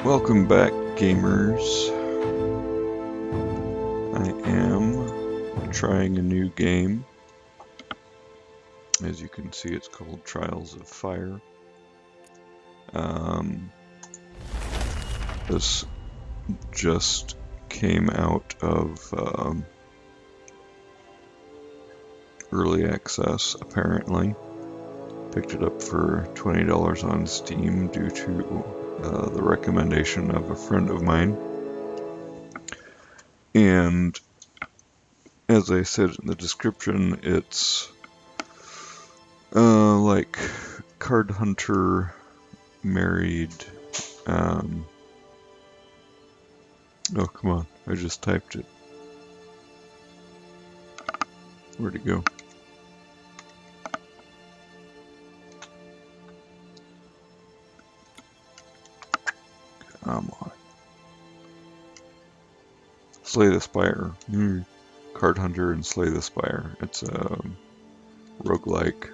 Welcome back, gamers. I am trying a new game. As you can see, it's called Trials of Fire. This just came out of early access, apparently. Picked it up for $20 on Steam due to the recommendation of a friend of mine. And as I said in the description, it's like Card Hunter married. Oh, come on, I just typed it. Where'd it go? Come on. Slay the Spire. Card Hunter and Slay the Spire. It's a roguelike.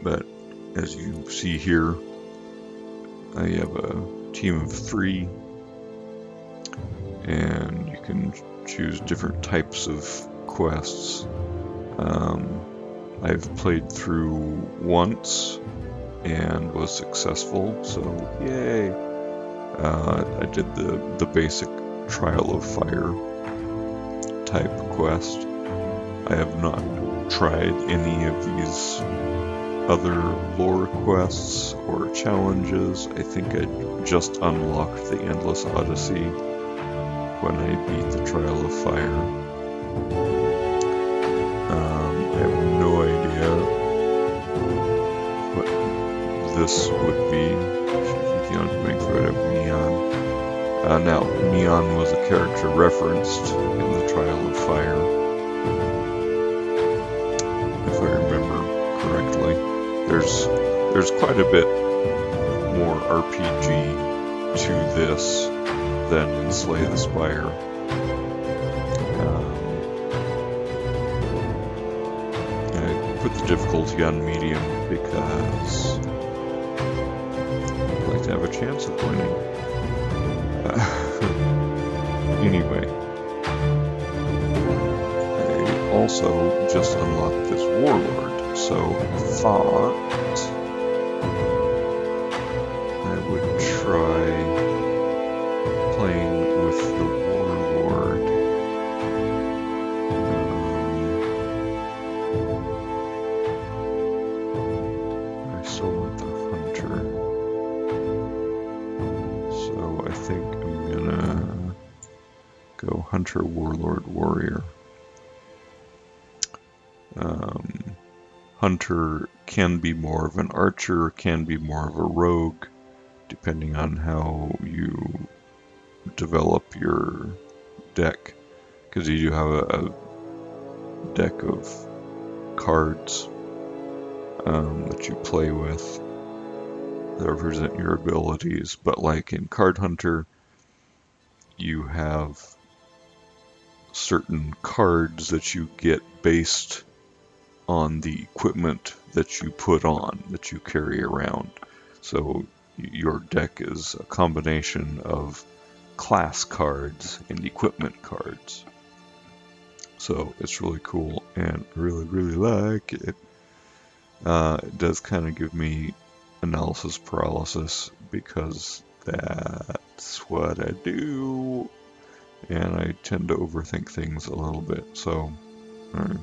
But as you see here, I have a team of 3, and you can choose different types of quests. I've played through once and was successful, so yay! I did the basic Trial of Fire type quest. I have not tried any of these other lore quests or challenges. I think I just unlocked the Endless Odyssey when I beat the Trial of Fire. I have no idea what this would be. The ongoing threat of Neon. Now, Neon was a character referenced in the Trial of Fire, if I remember correctly. There's quite a bit more RPG to this than in Slay the Spire. I put the difficulty on medium because I'd like to have a chance of winning. Anyway, I also just unlocked this Warlord, so I thought I would try playing with the Warlord. I still want the Hunter, so I think I'm gonna go Hunter, Warlord, Warrior. Hunter can be more of an archer, can be more of a rogue, depending on how you develop your deck, because you do have a deck of cards that you play with that represent your abilities. But like in Card Hunter, you have certain cards that you get based on the equipment that you put on, that you carry around. So your deck is a combination of class cards and equipment cards. So it's really cool, and I really like it. It does kind of give me analysis paralysis because that's what I do, and I tend to overthink things a little bit. So I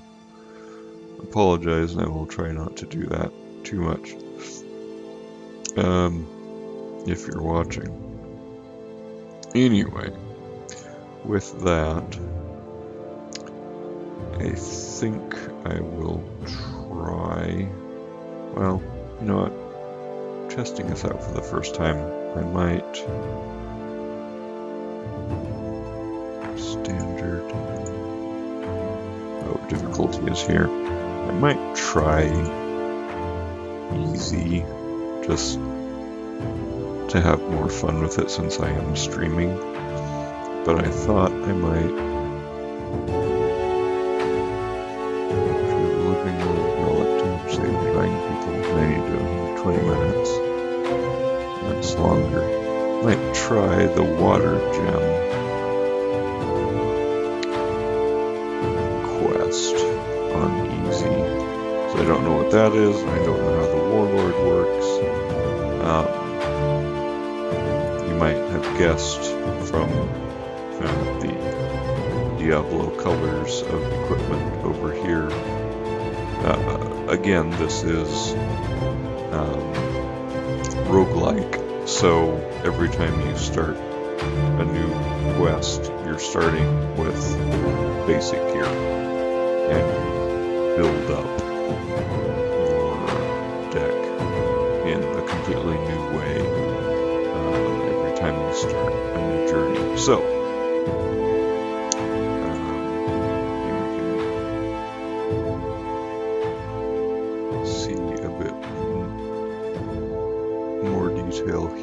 apologize, and I will try not to do that too much. If you're watching. Anyway, with that, I think I will try. Well, you know what? Testing this out for the first time, I might. Standard. Oh, difficulty is here. I might try easy, just to have more fun with it since I am streaming. But I thought I might. Living relic to save 9 people, 90 to 20 minutes. the water gem quest on easy. So I don't know what that is, and I don't know how the warlord works. You might have guessed from the Diablo colors of equipment over here. Again, this is roguelike, so every time you start a new quest, you're starting with basic gear, and you build up your deck in a completely new way every time you start a new journey. So,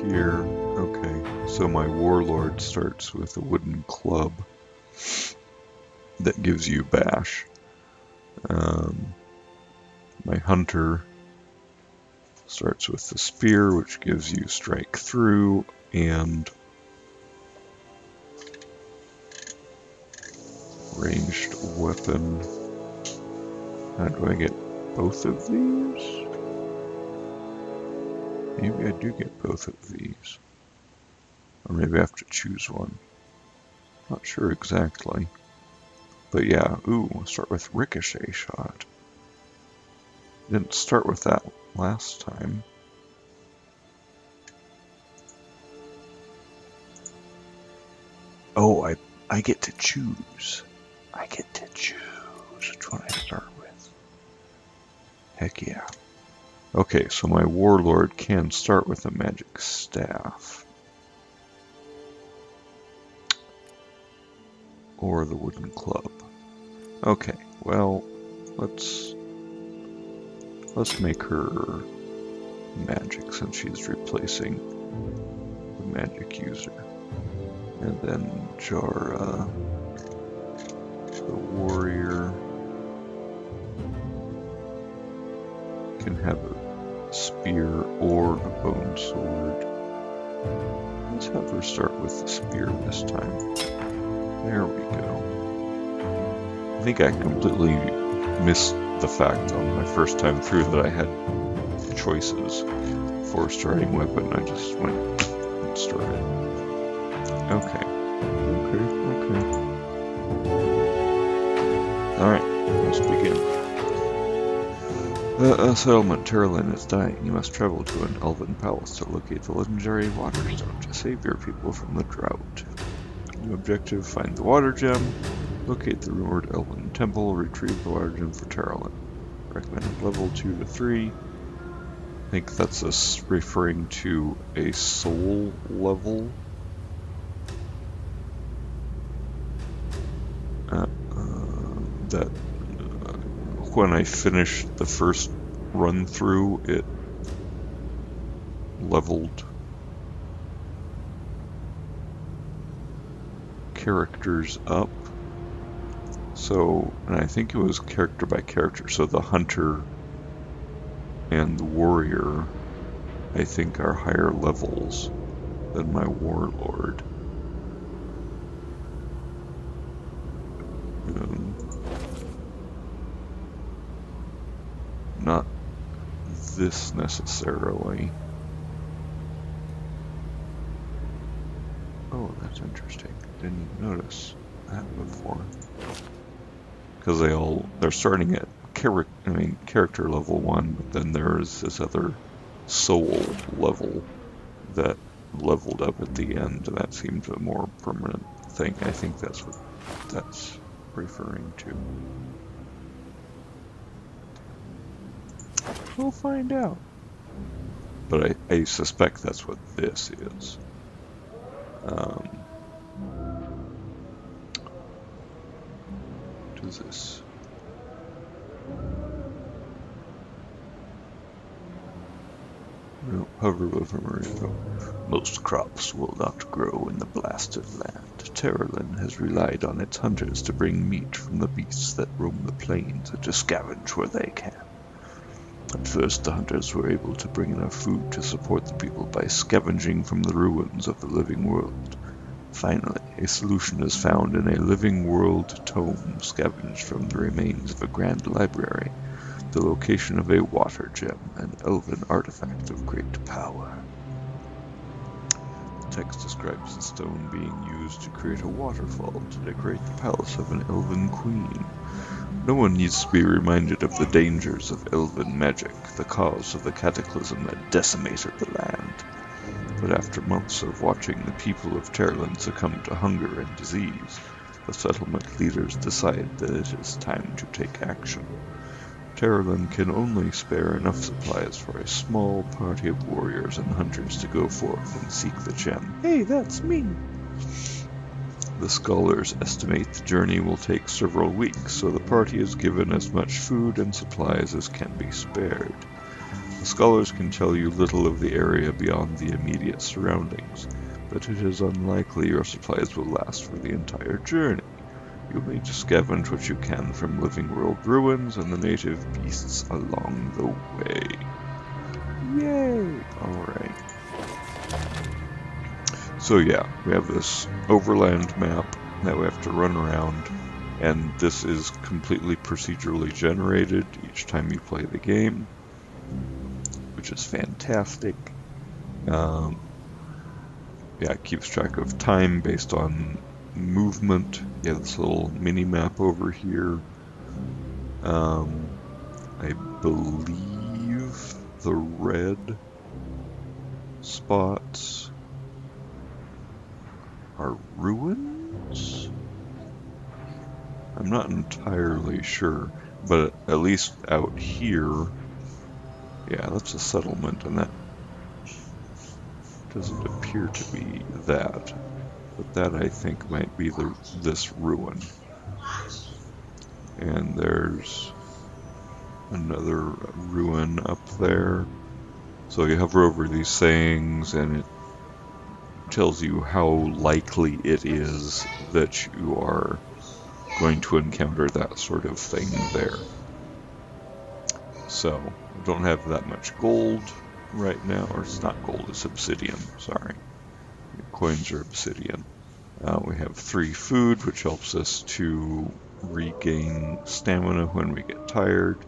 here. Okay, so my warlord starts with a wooden club that gives you bash. My hunter starts with the spear, which gives you strike through, and ranged weapon. How do I get both of these? Maybe I do get both of these. Or maybe I have to choose one. Not sure exactly. But yeah, ooh, I'll start with ricochet shot. Didn't start with that last time. Oh, I get to choose. I get to choose which one I start with. Heck yeah. Okay, so my warlord can start with a magic staff. Or the wooden club. Okay, well, let's make her magic since she's replacing the magic user. And then Jara, the warrior, can have a spear or a bone sword. Let's have her start with the spear this time. There we go. I think I completely missed the fact on my first time through that I had choices for starting weapon. I just went and started. Okay. Alright, let's begin. The settlement Terralyn is dying. You must travel to an elven palace to locate the legendary water stone to save your people from the drought. New objective, find the water gem, locate the rumored elven temple, retrieve the water gem for Terralyn. Recommended level 2 to 3. I think that's referring to a soul level. That when I finished the first run through, it leveled characters up. So, and I think it was character by character. So the hunter and the warrior, I think, are higher levels than my warlord. Not this necessarily. Oh, that's interesting. Didn't even notice that before. Because they're starting at character level 1, but then there's this other soul level that leveled up at the end. That seems a more permanent thing. I think that's what that's referring to. We'll find out. But I suspect that's what this is. What is this? Hover over Marino. Most crops will not grow in the blasted land. Terralyn has relied on its hunters to bring meat from the beasts that roam the plains and to scavenge where they can. At first, the hunters were able to bring enough food to support the people by scavenging from the ruins of the living world. Finally, a solution is found in a living world tome scavenged from the remains of a grand library, the location of a water gem, an elven artifact of great power. The text describes the stone being used to create a waterfall to decorate the palace of an elven queen. No one needs to be reminded of the dangers of elven magic, the cause of the cataclysm that decimated the land. But after months of watching the people of Terland succumb to hunger and disease, the settlement leaders decide that it is time to take action. Terland can only spare enough supplies for a small party of warriors and hunters to go forth and seek the gem. Hey, that's me! The scholars estimate the journey will take several weeks, so the party is given as much food and supplies as can be spared. The scholars can tell you little of the area beyond the immediate surroundings, but it is unlikely your supplies will last for the entire journey. You'll need to scavenge what you can from living world ruins and the native beasts along the way. Yay! Alright. So yeah, we have this overland map that we have to run around, and this is completely procedurally generated each time you play the game, which is fantastic. Yeah, it keeps track of time based on movement. You have this little mini map over here. I believe the red spots are ruins? I'm not entirely sure, but at least out here, yeah, that's a settlement, and that doesn't appear to be that. But that, I think, might be this ruin. And there's another ruin up there. So you hover over these things, and it tells you how likely it is that you are going to encounter that sort of thing there. So, I don't have that much gold right now, or it's not gold, it's obsidian, sorry. Coins are obsidian. We have 3 food, which helps us to regain stamina when we get tired.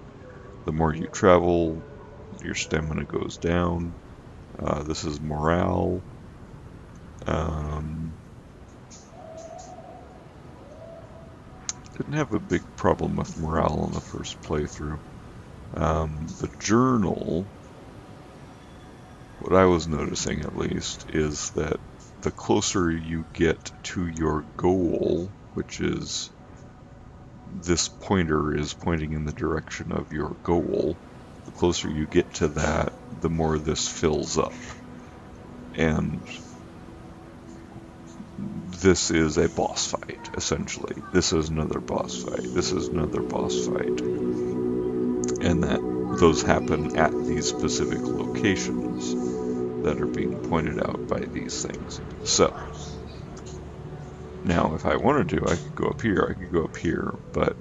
The more you travel, your stamina goes down. This is morale. Didn't have a big problem with morale on the first playthrough. The journal, what I was noticing at least, is that the closer you get to your goal, which is this pointer is pointing in the direction of your goal, the closer you get to that, the more this fills up. And this is a boss fight, essentially. This is another boss fight. This is another boss fight. And those happen at these specific locations that are being pointed out by these things. So, now if I wanted to, I could go up here, but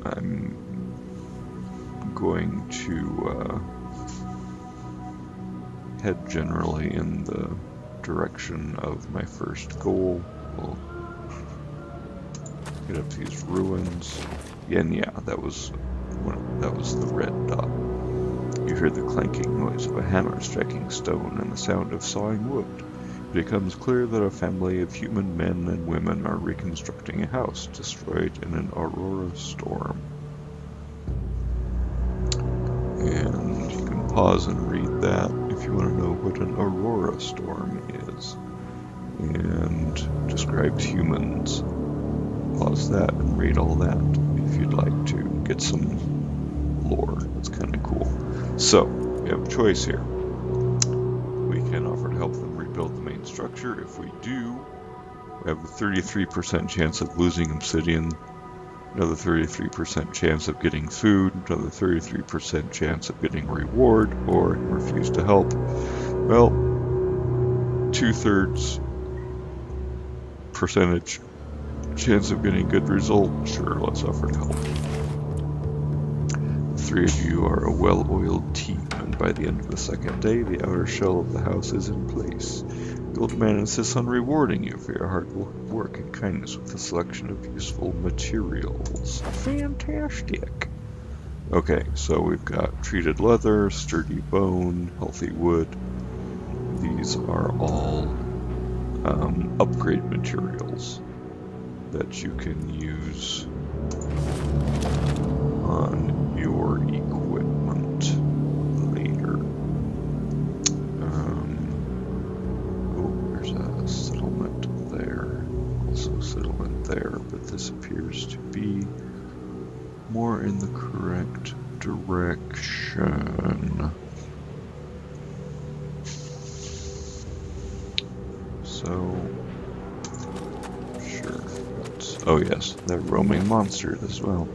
I'm going to head generally in the direction of my first goal. We'll get up these ruins. And yeah, that was the red dot. You hear the clanking noise of a hammer striking stone and the sound of sawing wood. It becomes clear that a family of human men and women are reconstructing a house destroyed in an aurora storm. And you can pause and read that if you want to know what an aurora storm is. And describes humans. Pause that and read all that if you'd like to get some lore. That's kind of cool. So, we have a choice here. We can offer to help them rebuild the main structure. If we do, we have a 33% chance of losing obsidian, another 33% chance of getting food, another 33% chance of getting a reward, or refuse to help. Well, 2/3 percentage chance of getting a good result. Sure, let's offer to help. 3 of you are a well-oiled team, and by the end of the second day, the outer shell of the house is in place. The old man insists on rewarding you for your hard work and kindness with a selection of useful materials. Fantastic! Okay, so we've got treated leather, sturdy bone, healthy wood. These are all upgrade materials that you can use on your equipment later. There's a settlement there, also a settlement there, but this appears to be more in the correct direction. So, sure. Oh yes, they're roaming monsters as well.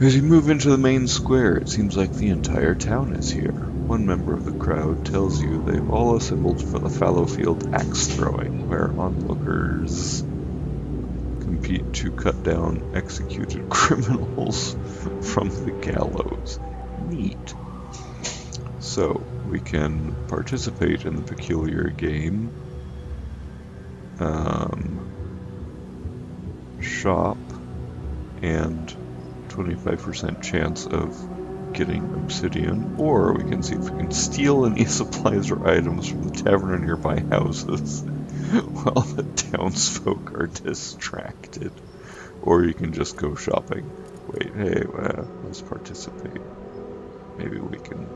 As you move into the main square, it seems like the entire town is here. One member of the crowd tells you they've all assembled for the Fallowfield axe throwing, where onlookers compete to cut down executed criminals from the gallows. Neat. So, we can participate in the peculiar game, shop, and 25% chance of getting obsidian, or we can see if we can steal any supplies or items from the tavern or nearby houses while the townsfolk are distracted. Or you can just go shopping. Wait, hey, let's participate. Maybe we can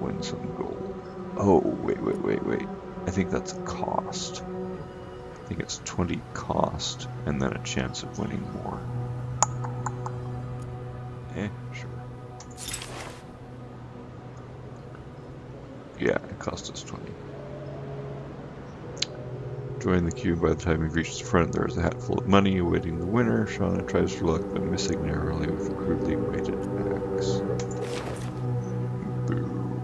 win some gold. Oh, wait. I think that's a cost. I think it's 20 cost, and then a chance of winning more. Sure. Yeah, it cost us 20. Join the queue. By the time you've reached the front, there is a hat full of money awaiting the winner. Shauna tries her luck, but missing narrowly with a crudely weighted axe. Boo.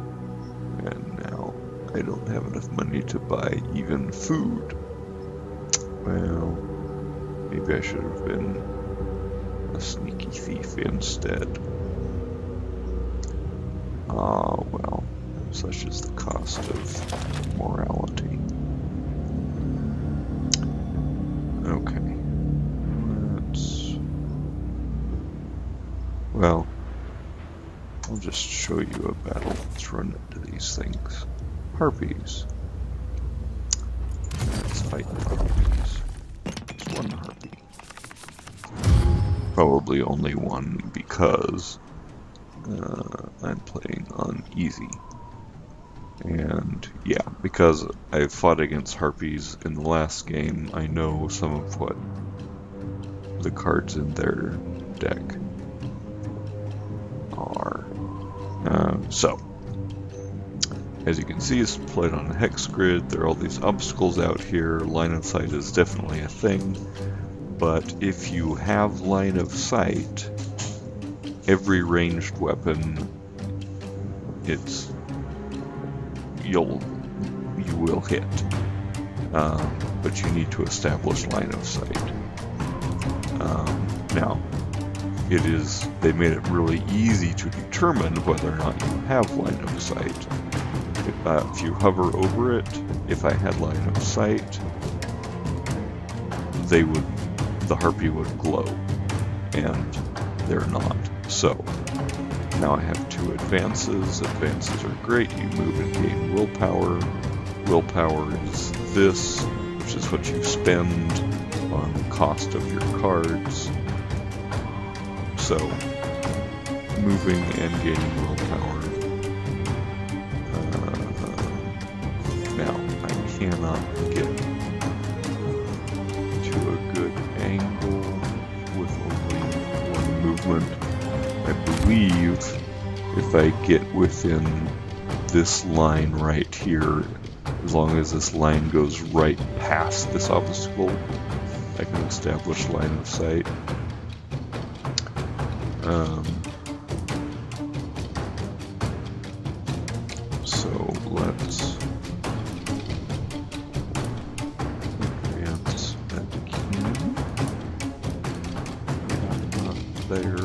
And now I don't have enough money to buy even food. Well, maybe I should have been a sneaky thief instead. Ah, well, such is the cost of morality. Okay, well, I'll just show you a battle. Let's run into these things. Harpies. Let's fight the harpies. There's one harpy. Probably only one because I'm playing on easy. And yeah, because I've fought against harpies in the last game, I know some of what the cards in their deck are. So, as you can see, it's played on a hex grid. There are all these obstacles out here. Line of sight is definitely a thing. But if you have line of sight, every ranged weapon, you will hit. But you need to establish line of sight. Now, they made it really easy to determine whether or not you have line of sight. If you hover over it, if I had line of sight, the harpy would glow, and they're not. So now I have 2 advances. Advances are great. You move and gain willpower. Willpower is this, which is what you spend on the cost of your cards. So moving and gaining willpower. Now I cannot get to a good angle with only one movement. I believe if I get within this line right here, as long as this line goes right past this obstacle, I can establish line of sight. So let's advance that can. Yeah, not there.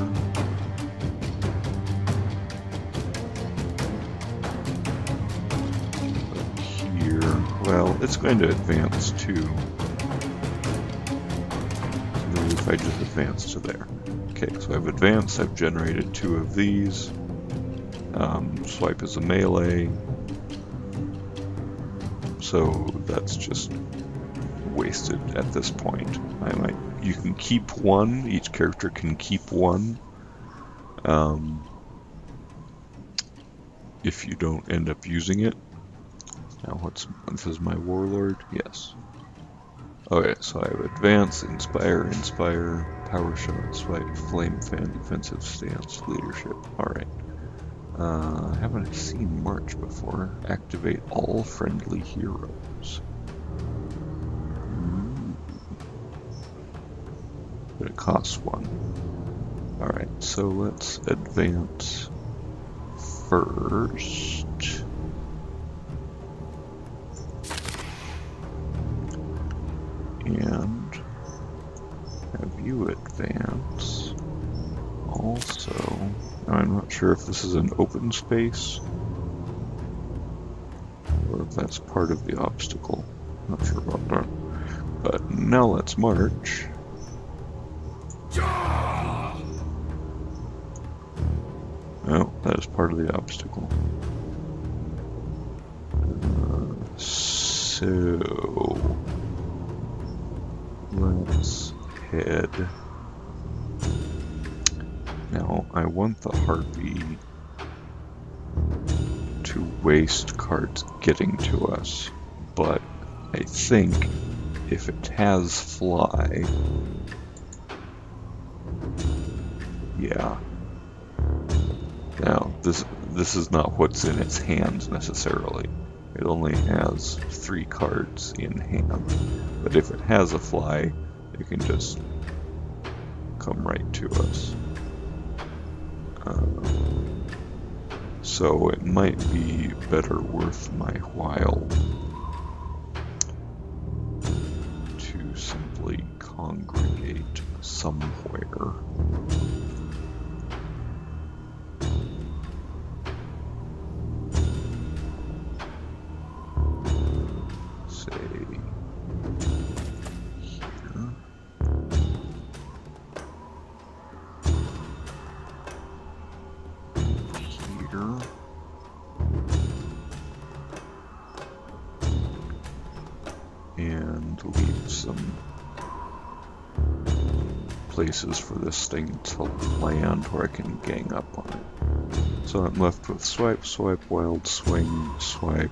Well, it's going to advance too. So maybe if I just advance to there. Okay, so I've advanced, I've generated 2 of these. Swipe is a melee. So that's just wasted at this point. You can keep 1, each character can keep 1. If you don't end up using it. Now this is my warlord? Yes. Okay, so I have advance, inspire, power shot, swipe, flame fan, defensive stance, leadership. Alright. I haven't seen March before. Activate all friendly heroes. But it costs 1. Alright, so let's advance first. And have you advance. Also, I'm not sure if this is an open space or if that's part of the obstacle. Not sure about that. But now let's march. Oh, that is part of the obstacle. So let's head. Now I want the harpy to waste cards getting to us, but I think if it has fly, yeah. Now this is not what's in its hands necessarily. It only has 3 cards in hand, but if it has a fly, it can just come right to us. So it might be better worth my while to simply congregate somewhere. And leave some places for this thing to land where I can gang up on it. So I'm left with swipe, swipe, wild swing, swipe.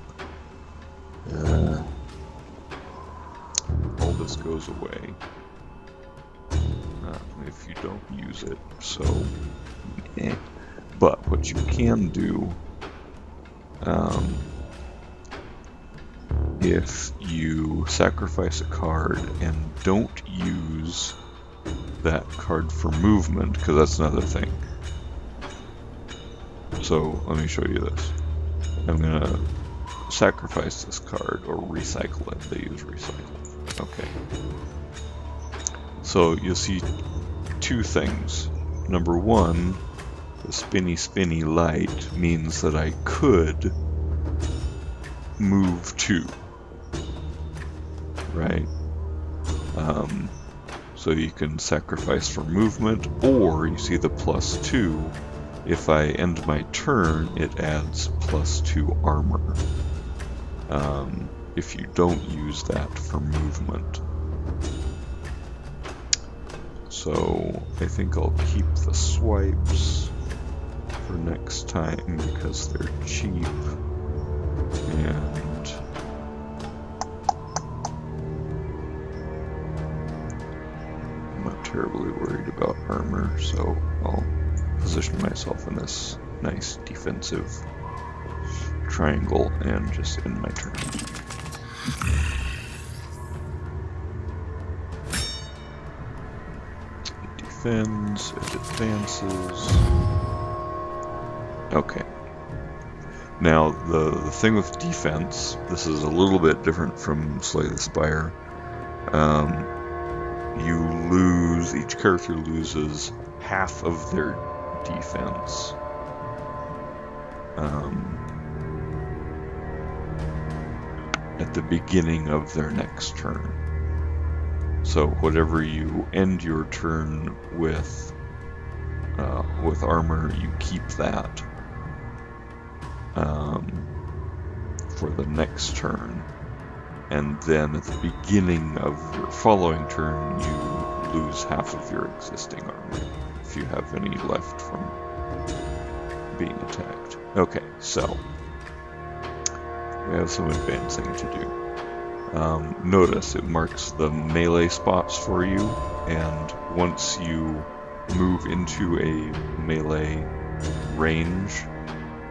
All this goes away if you don't use it, so But what you can do, if you sacrifice a card and don't use that card for movement, because that's another thing. So let me show you this. I'm gonna sacrifice this card or recycle it. They use recycle. Okay. So you'll see 2 things. Number 1, the spinny light means that I could move 2. Right? So you can sacrifice for movement, or you see the +2. If I end my turn, it adds +2 armor. If you don't use that for movement. So I think I'll keep the swipes for next time because they're cheap. And I'm not terribly worried about armor, so I'll position myself in this nice defensive triangle and just end my turn. It defends, it advances. Okay. Now the thing with defense, this is a little bit different from Slay the Spire. Each character loses half of their defense. At at the beginning of their next turn. So whatever you end your turn with armor, you keep that for the next turn. And then at the beginning of your following turn, you lose half of your existing armor, if you have any left from being attacked. Okay, so we have some advancing to do. Notice it marks the melee spots for you, and once you move into a melee range,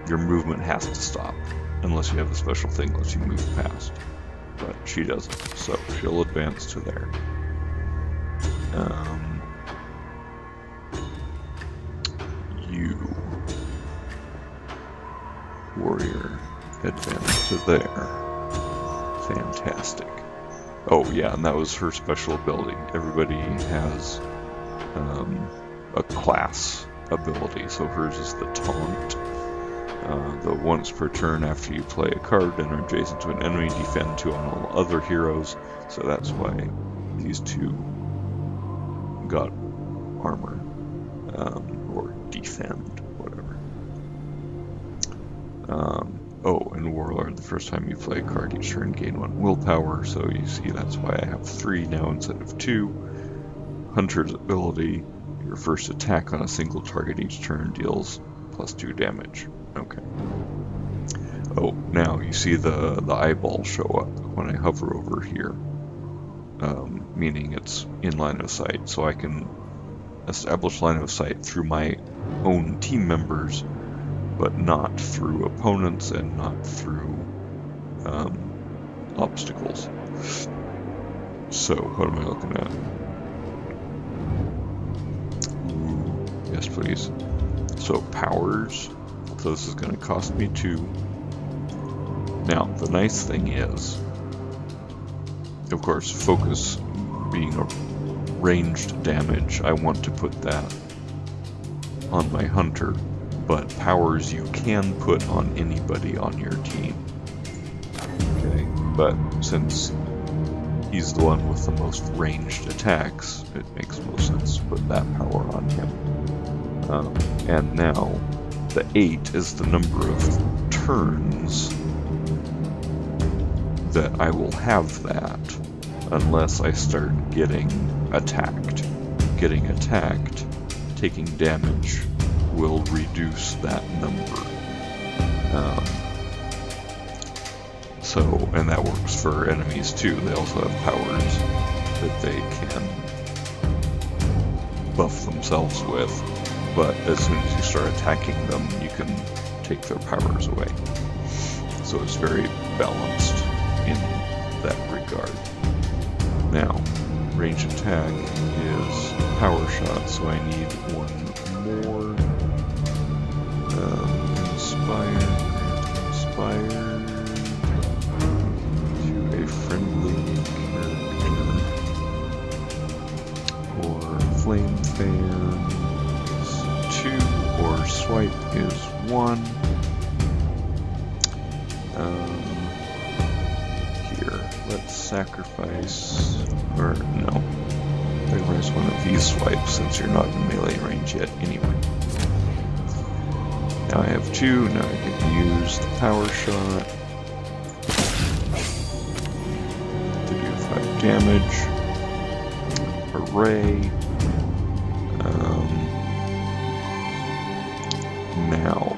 your movement has to stop, unless you have a special thing that lets you move past. But she doesn't, so she'll advance to there. You, warrior, advance to there. Fantastic. Oh yeah, and that was her special ability. Everybody has a class ability, so hers is the taunt. The once per turn after you play a card and are adjacent to an enemy, defend 2 on all other heroes. So that's why these 2 got armor, or defend, whatever. Oh, and Warlord, the first time you play a card each turn, gain 1 willpower, so you see that's why I have 3 now instead of 2. Hunter's ability, your first attack on a single target each turn deals +2 damage. Okay. Oh, now you see the eyeball show up when I hover over here, meaning it's in line of sight, so I can establish line of sight through my own team members, but not through opponents and not through obstacles. So, what am I looking at? Ooh, yes, please. So, powers. So this is going to cost me 2. Now, the nice thing is, of course, focus being a ranged damage, I want to put that on my hunter, but powers you can put on anybody on your team. Okay, but since he's the one with the most ranged attacks, it makes most sense to put that power on him. And now, the 8 is the number of turns that I will have that, unless I start getting attacked. Getting attacked, taking damage, will reduce that number. And that works for enemies too. They also have powers that they can buff themselves with. But as soon as you start attacking them, you can take their powers away. So it's very balanced in that regard. Now, range attack is power shot, so I need 1 more. Inspire to a friendly character. Or flame fan. 2, or swipe is 1. Here, let's sacrifice, or no, sacrifice one of these swipes since you're not in melee range yet anyway. Now I have 2, now I can use the power shot to do 5 damage. Hooray. Now,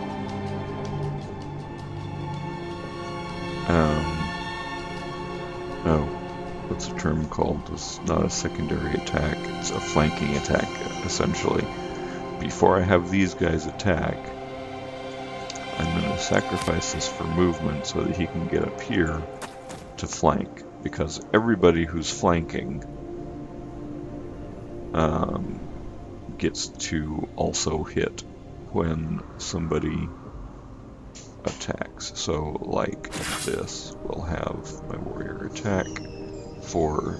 oh, what's the term called? It's not a secondary attack, it's a flanking attack, essentially. Before I have these guys attack, I'm going to sacrifice this for movement so that he can get up here to flank, because everybody who's flanking gets to also hit when somebody attacks. So like this, we'll have my warrior attack for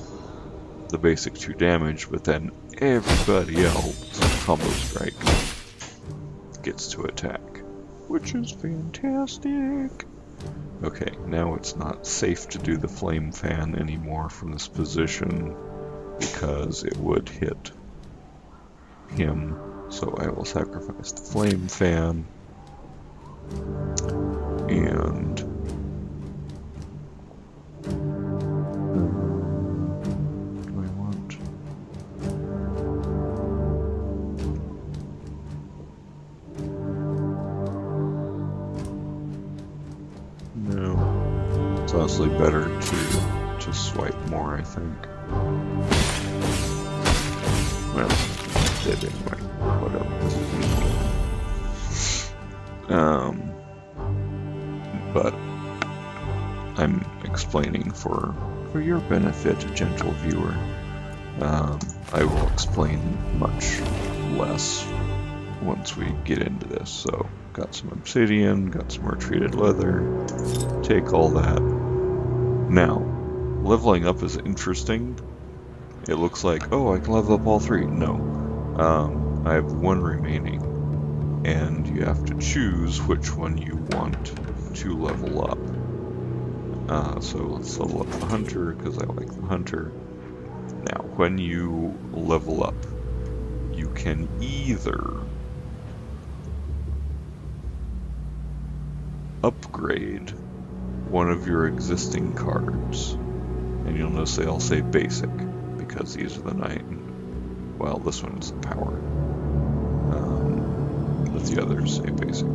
the basic 2 damage, but then everybody else, combo strike, gets to attack, which is fantastic. Okay, now it's not safe to do the flame fan anymore from this position because it would hit him. So I will sacrifice the flame fan. And do I want? No. It's honestly better to swipe more, I think. Well, it did anyway. Whatever. But I'm explaining for your benefit, gentle viewer. I will explain much less once we get into this. So, got some obsidian, got some more treated leather, take all that. Now, leveling up is interesting. It looks like, oh, I can level up all three. No. I have one remaining, and you have to choose which one you want to level up. So let's level up the hunter, because I like the hunter. Now, when you level up, you can either upgrade one of your existing cards, and you'll notice they all say basic, because these are the knight. Well, this one is the power. But the others say basic.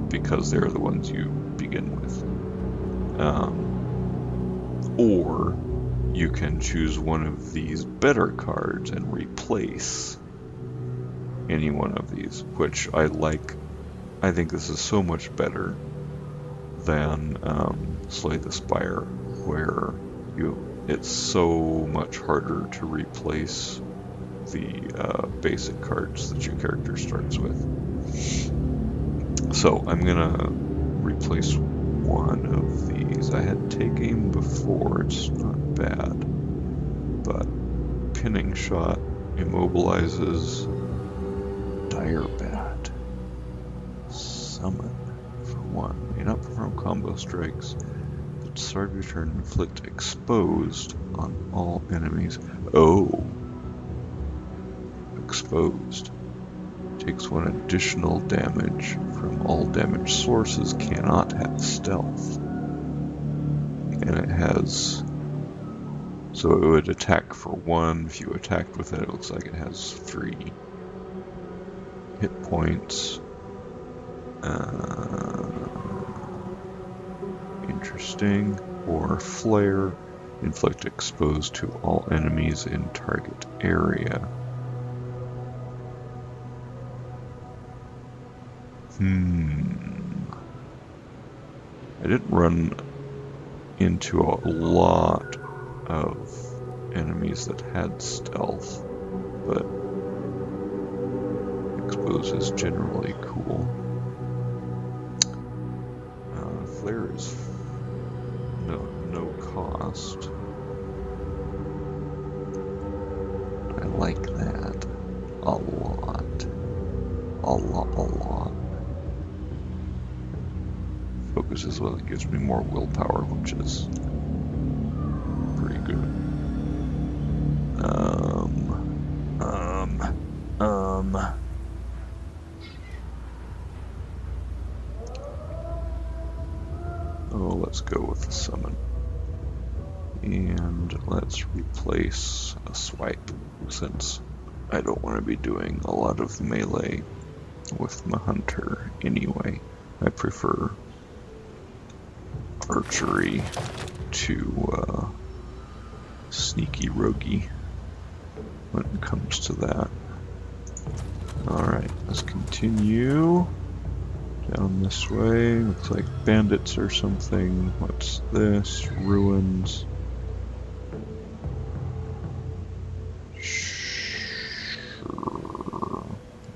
Because they're the ones you begin with. Or you can choose one of these better cards and replace any one of these, which I like. I think this is so much better than Slay the Spire, where it's so much harder to replace the basic cards that your character starts with. So I'm gonna replace one of these. I had Take Aim before, it's not bad, but Pinning Shot immobilizes. Dire Bat. Summon for one. May not perform combo strikes, but start your turn inflict exposed on all enemies. Oh. Exposed. Takes one additional damage from all damage sources, cannot have stealth. And it has... So it would attack for one. If you attacked with it, it looks like it has 3 hit points. Interesting. Or Flare. Inflict exposed to all enemies in target area. I didn't run into a lot of enemies that had stealth, but expose is generally cool. Flare is no cost. I like that a lot. A lot. Focus as well, it gives me more willpower, which is pretty good. Oh, let's go with the summon. And let's replace a swipe, since I don't want to be doing a lot of melee with my hunter anyway. I prefer archery to sneaky roguey when it comes to that. Alright, let's continue down this way. Looks like bandits or something. What's this? Ruins. Sure.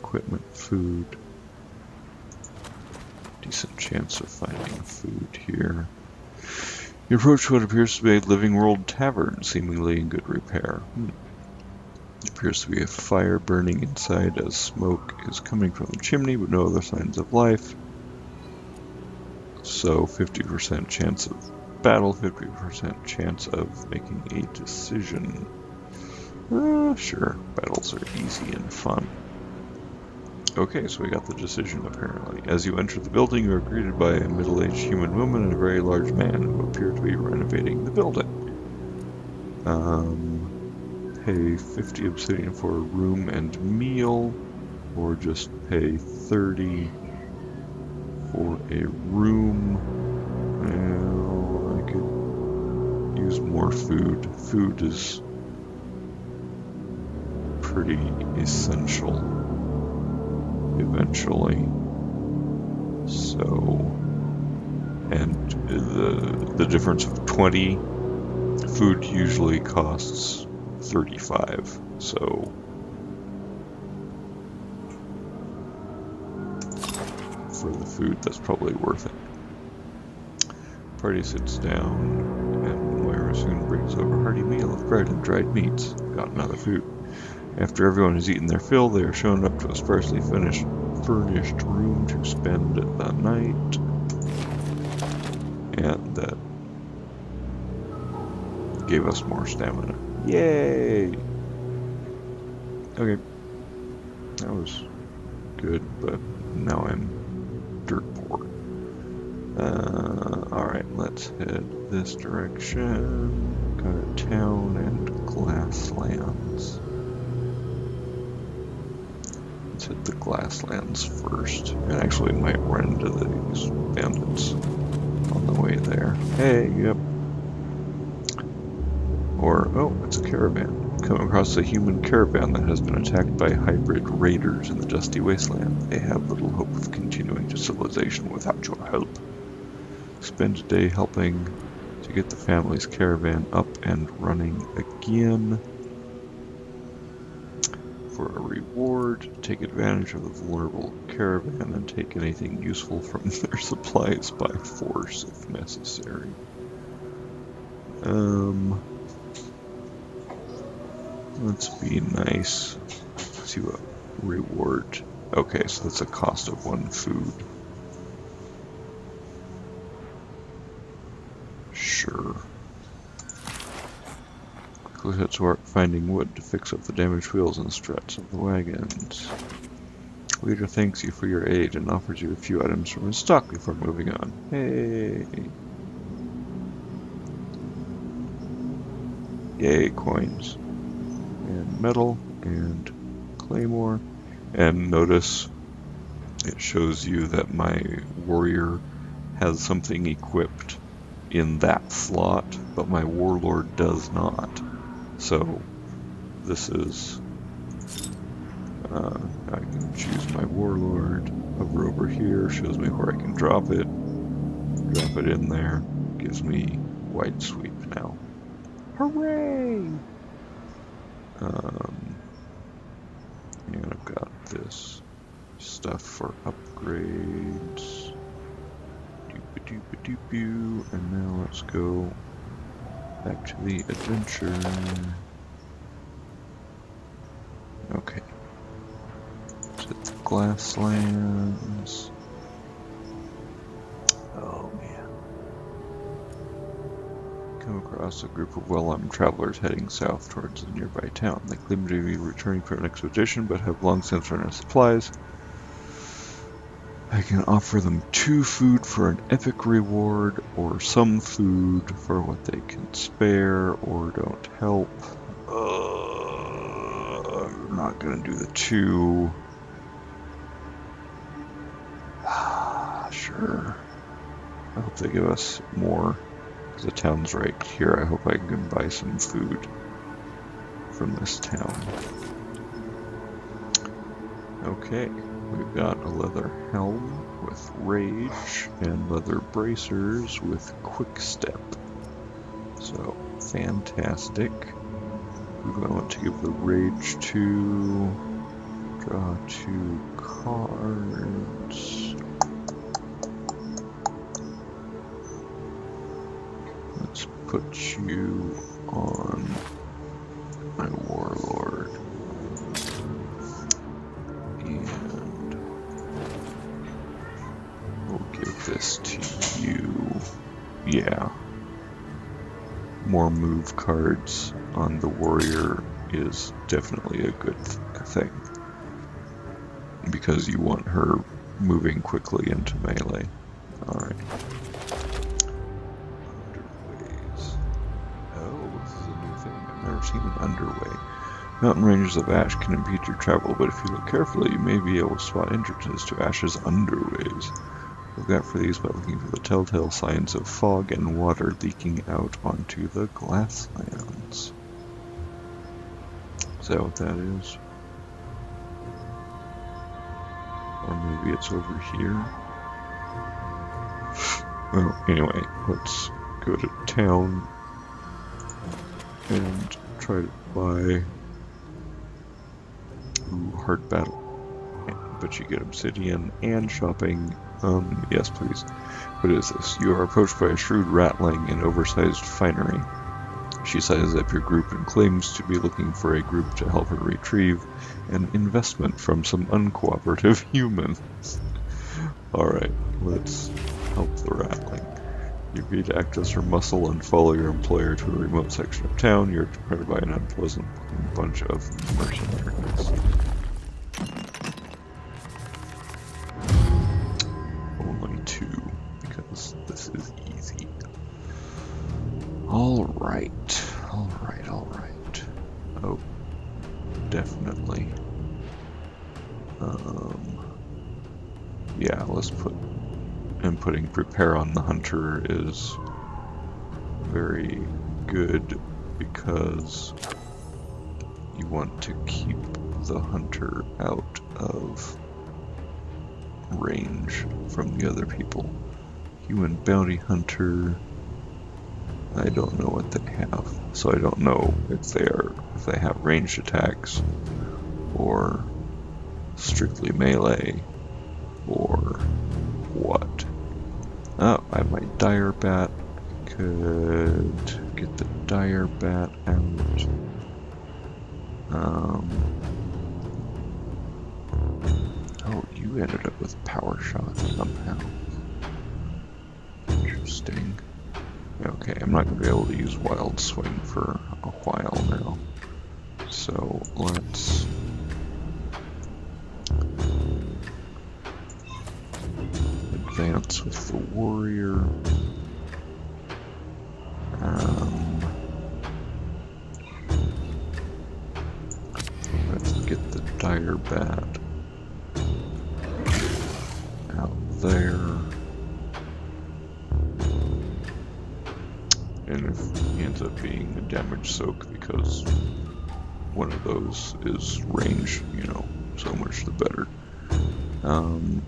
Equipment, food. Decent chance of finding food here. You approach what appears to be a living world tavern, seemingly in good repair. It appears to be a fire burning inside as smoke is coming from the chimney, but no other signs of life. So 50% chance of battle, 50% chance of making a decision. Sure, battles are easy and fun. Okay, so we got the decision apparently. As you enter the building, you are greeted by a middle-aged human woman and a very large man who appear to be renovating the building. Pay 50 obsidian for a room and meal, or just pay 30 for a room. Well, I could use more food. Food is pretty essential eventually. So, and the difference of 20, food usually costs 35, so for the food, that's probably worth it. Party sits down, and Moira soon brings over a hearty meal of bread and dried meats. Got another food. After everyone has eaten their fill, they are shown up to a sparsely furnished room to spend the night. And that gave us more stamina. Yay! Okay. That was good, but now I'm dirt poor. Alright, let's head this direction. Got a town and glasslands. Let's hit the glasslands first. And actually might run into these bandits on the way there. Hey, yep. Or, oh, it's a caravan. Come across a human caravan that has been attacked by hybrid raiders in the dusty wasteland. They have little hope of continuing to civilization without your help. Spend a day helping to get the family's caravan up and running again. For a reward, take advantage of the vulnerable caravan and take anything useful from their supplies by force if necessary. Let's be nice. Let's see what reward. Okay, so that's a cost of 1 food. Sure. Quickly set to work finding wood to fix up the damaged wheels and struts of the wagons. Leader thanks you for your aid and offers you a few items from his stock before moving on. Hey! Yay, coins. And metal and claymore. And notice it shows you that my warrior has something equipped in that slot, but my warlord does not. So this is I can choose my warlord, hover over here, shows me where I can drop it in there, gives me wide sweep now. Hooray! And I've got this stuff for upgrades. Doop-a-doop-a-doop-oo. And now let's go back to the adventure. Okay. Let's hit the glasslands. Oh man. Come across a group of well-armed travelers heading south towards the nearby town. They claim to be returning from an expedition, but have long since run out of supplies. I can offer them 2 food for an epic reward, or some food for what they can spare, or don't help. I'm not gonna do the 2. Sure. I hope they give us more. The town's right here. I hope I can buy some food from this town. Okay, we've got a leather helm with rage and leather bracers with quick step. So, fantastic. We're going to give the rage to draw 2 cards. Let's put you on my warlord. And we'll give this to you. Yeah. More move cards on the warrior is definitely a good thing. Because you want her moving quickly into melee. Alright. Underways. Oh, this is a new thing. I've never seen an underway. Mountain ranges of Ashe can impede your travel, but if you look carefully, you may be able to spot entrances to Ashe's underways. Look out for these by looking for the telltale signs of fog and water leaking out onto the glasslands. Is that what that is? Or maybe it's over here? Well, anyway, let's go to town and try to buy... Ooh, hard battle. But you get obsidian and shopping. Yes, please. What is this? You are approached by a shrewd ratling in oversized finery. She sizes up your group and claims to be looking for a group to help her retrieve an investment from some uncooperative humans. Alright, let's help the rattling. You agree to act as her muscle and follow your employer to a remote section of town. You're confronted by an unpleasant bunch of mercenaries. Only 2, because this is easy. Alright. Oh, definitely. Yeah, let's put... And putting prepare on the hunter is very good because you want to keep the hunter out of range from the other people. Human bounty hunter, I don't know what they have, so I don't know if they have ranged attacks or strictly melee or what. Oh, I have my dire bat. Could get the dire bat out. Oh, you ended up with power shot somehow. Interesting. Okay, I'm not going to be able to use wild swing for a while now. So let's advance with the warrior. Let's get the dire bat out there. And if he ends up being a damage soak because one of those is range, you know, so much the better.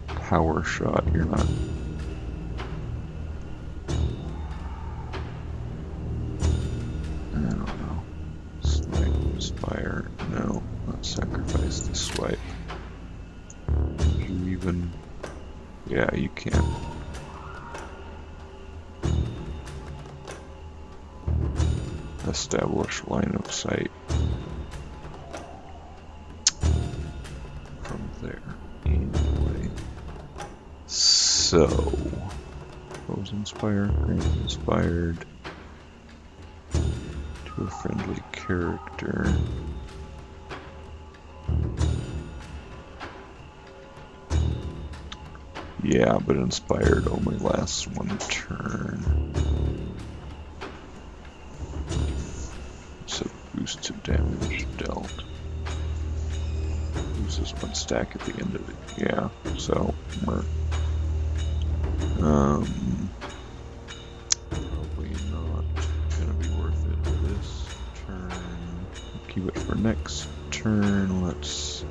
Power shot, you're not... I don't know. Snipe, Spire, no, not sacrifice the swipe. You even... Yeah, you can't. Establish line of sight from there. Anyway, so what was inspired? Inspired to a friendly character. Yeah, but inspired only lasts 1 turn. So boost to damage dealt. Loses 1 stack at the end of it. Yeah, so we're probably not gonna be worth it this turn. Keep it for next turn. Let's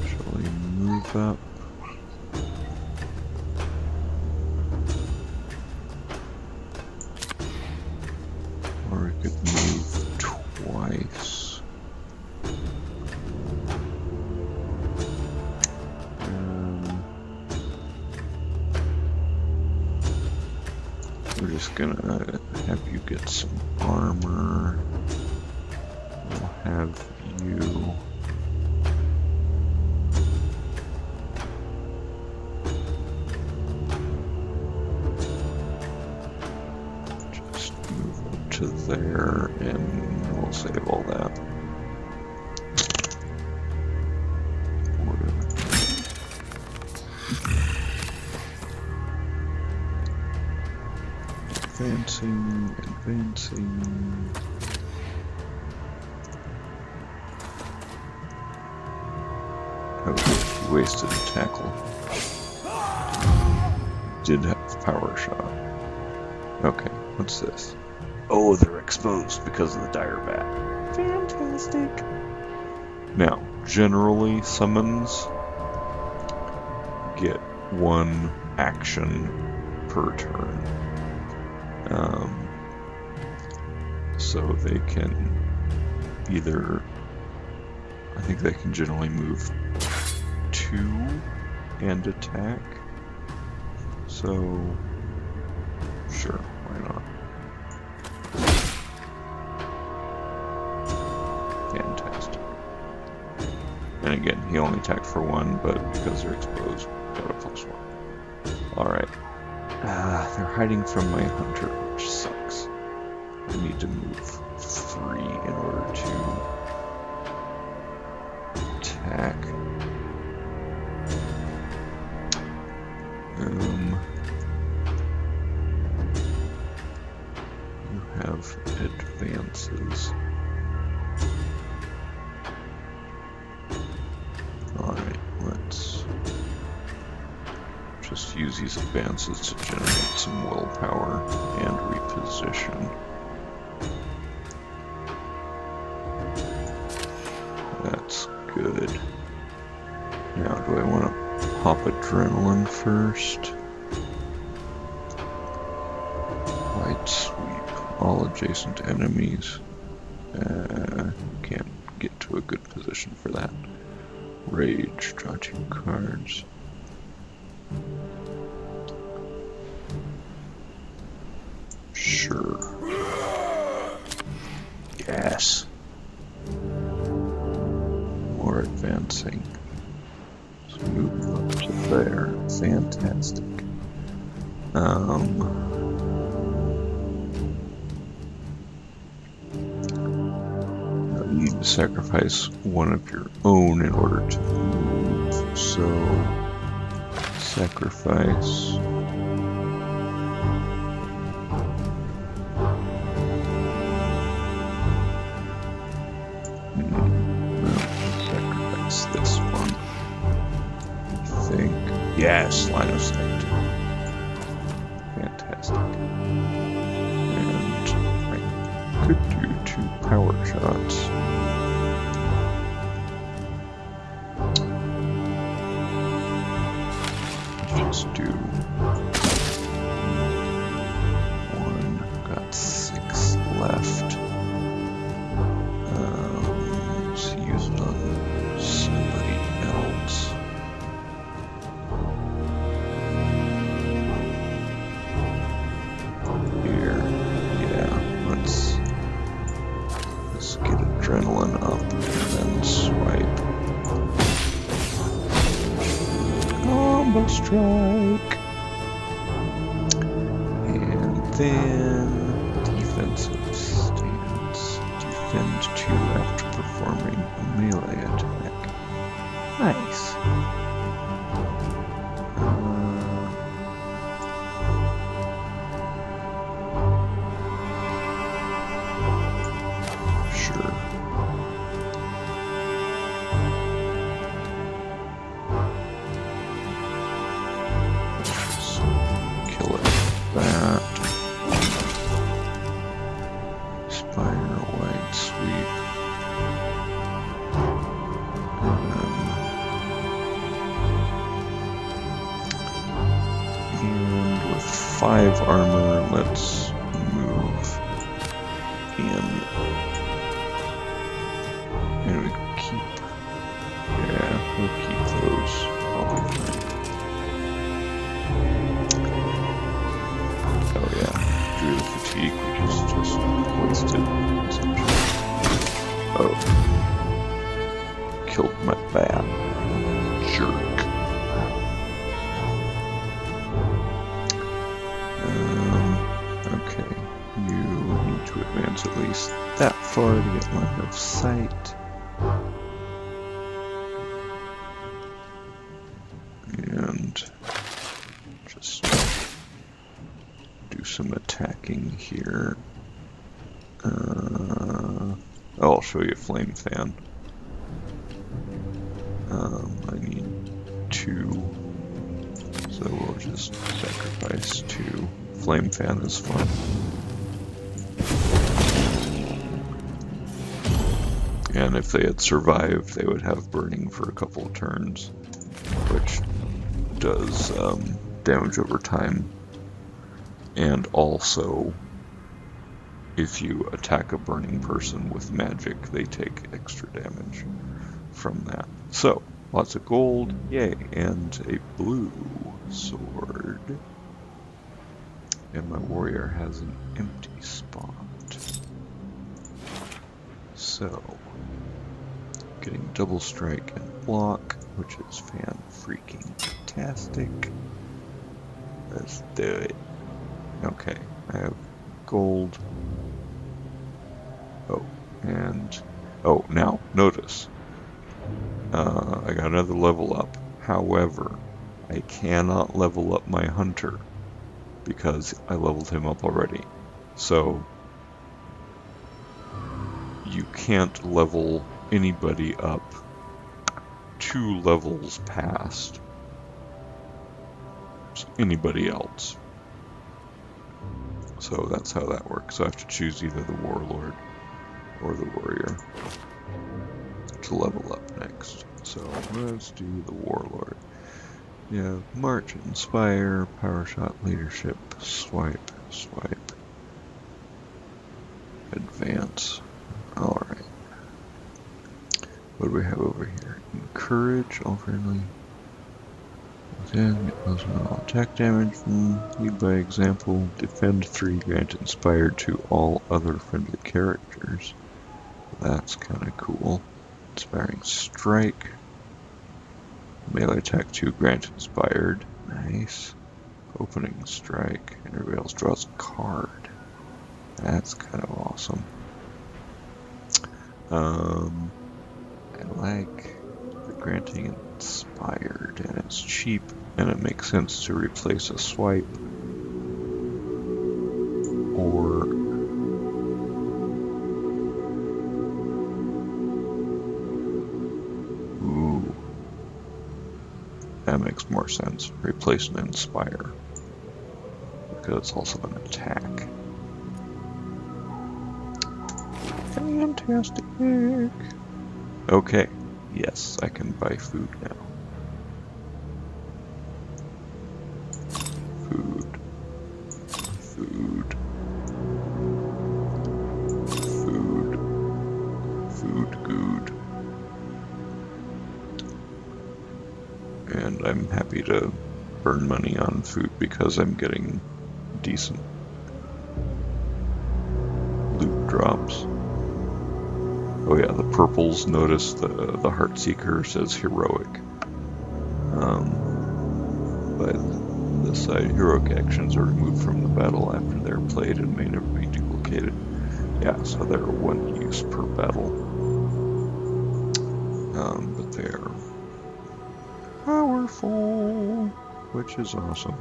actually move up. Or we could move twice. We're just gonna have you get some armor. We'll have you there, and we'll save all that. Whatever. Advancing. Oh, he wasted a tackle. Did have power shot. Okay, what's this? Oh, they're exposed because of the dire bat. Fantastic. Now, generally, summons get 1 action per turn. So they can either, I think they can generally move 2 and attack. So, sure, why not? Fantastic. And again, he only attacked for 1, but because they're exposed, got a +1. Alright. They're hiding from my hunter, which sucks. I need to move 3 in order to attack. You have advances. Alright, let's just use these advances to generate some willpower and reposition. That's good. Now, do I want to pop adrenaline first? White sweep. All adjacent enemies. Can't get to a good position for that. Rage. Draw 2 cards. Sure. Yes. More advancing. Let's move up to there. Fantastic. You need to sacrifice 1 of your own in order to move. So, sacrifice. This one. I think. Yes, line of sight. Fantastic. And I could do 2 power shots. Let's just do 1. Got 6 left. Let's use it on somebody else. Here, yeah, let's get adrenaline up and then swipe. Combo strike! And then defensive stance. Defend 2 after performing a melee attack. Nice. Sure. Just kill it with that. Spire, white sweep. And with 5 armor, let's move in. And we keep, yeah, we'll keep those probably. Oh yeah, drew the fatigue, which is just wasted. Oh. Killed my bat. Jerk. Okay, you need to advance at least that far to get line of sight. And just do some attacking here. I'll show you Flame Fan. I need 2, so we'll just sacrifice 2. Flame Fan is fun. And if they had survived, they would have Burning for a couple of turns, which does damage over time. And also, if you attack a burning person with magic, they take extra damage from that. So, lots of gold, yay, and a blue sword. And my warrior has an empty spot. So, getting double strike and block, which is fan-freaking-tastic. Let's do it. Okay, I have gold. Oh, and... oh, now, notice. I got another level up. However, I cannot level up my hunter because I leveled him up already. So, you can't level anybody up 2 levels past anybody else. So that's how that works. So I have to choose either the warlord or the warrior to level up next. So let's do the warlord. Yeah, march, inspire, power shot, leadership, swipe, swipe, advance. Alright. What do we have over here? Encourage, all friendly. Then it goes on all attack damage. Lead by example. Defend 3, grant inspired to all other friendly characters. That's kind of cool. Inspiring strike. Melee attack 2, grant inspired. Nice. Opening strike. And everybody else draws a card. That's kind of awesome. I like the granting inspired, and it's cheap, and it makes sense to replace a swipe or ooh, that makes more sense. Replace an inspire because it's also an attack. Fantastic. Okay, yes, I can buy food now. Food. Food. Food. Food good. And I'm happy to burn money on food because I'm getting decent loot drops. Oh yeah, the purples, notice the Heartseeker says heroic. But this side, heroic actions are removed from the battle after they're played and may never be duplicated. Yeah, so they're 1 use per battle. But they're powerful, which is awesome.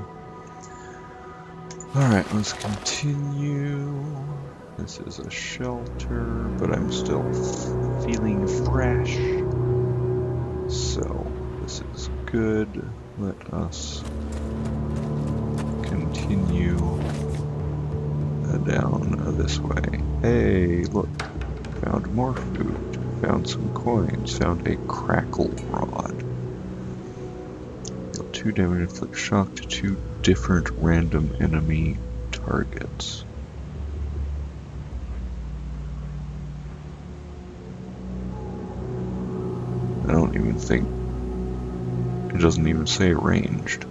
Alright, let's continue. This is a shelter, but I'm still feeling fresh. So, this is good. Let us continue down this way. Hey, look. Found more food. Found some coins. Found a crackle rod. Deal 2 damage, inflict shock to 2 different random enemy targets. I don't even think, it doesn't even say ranged.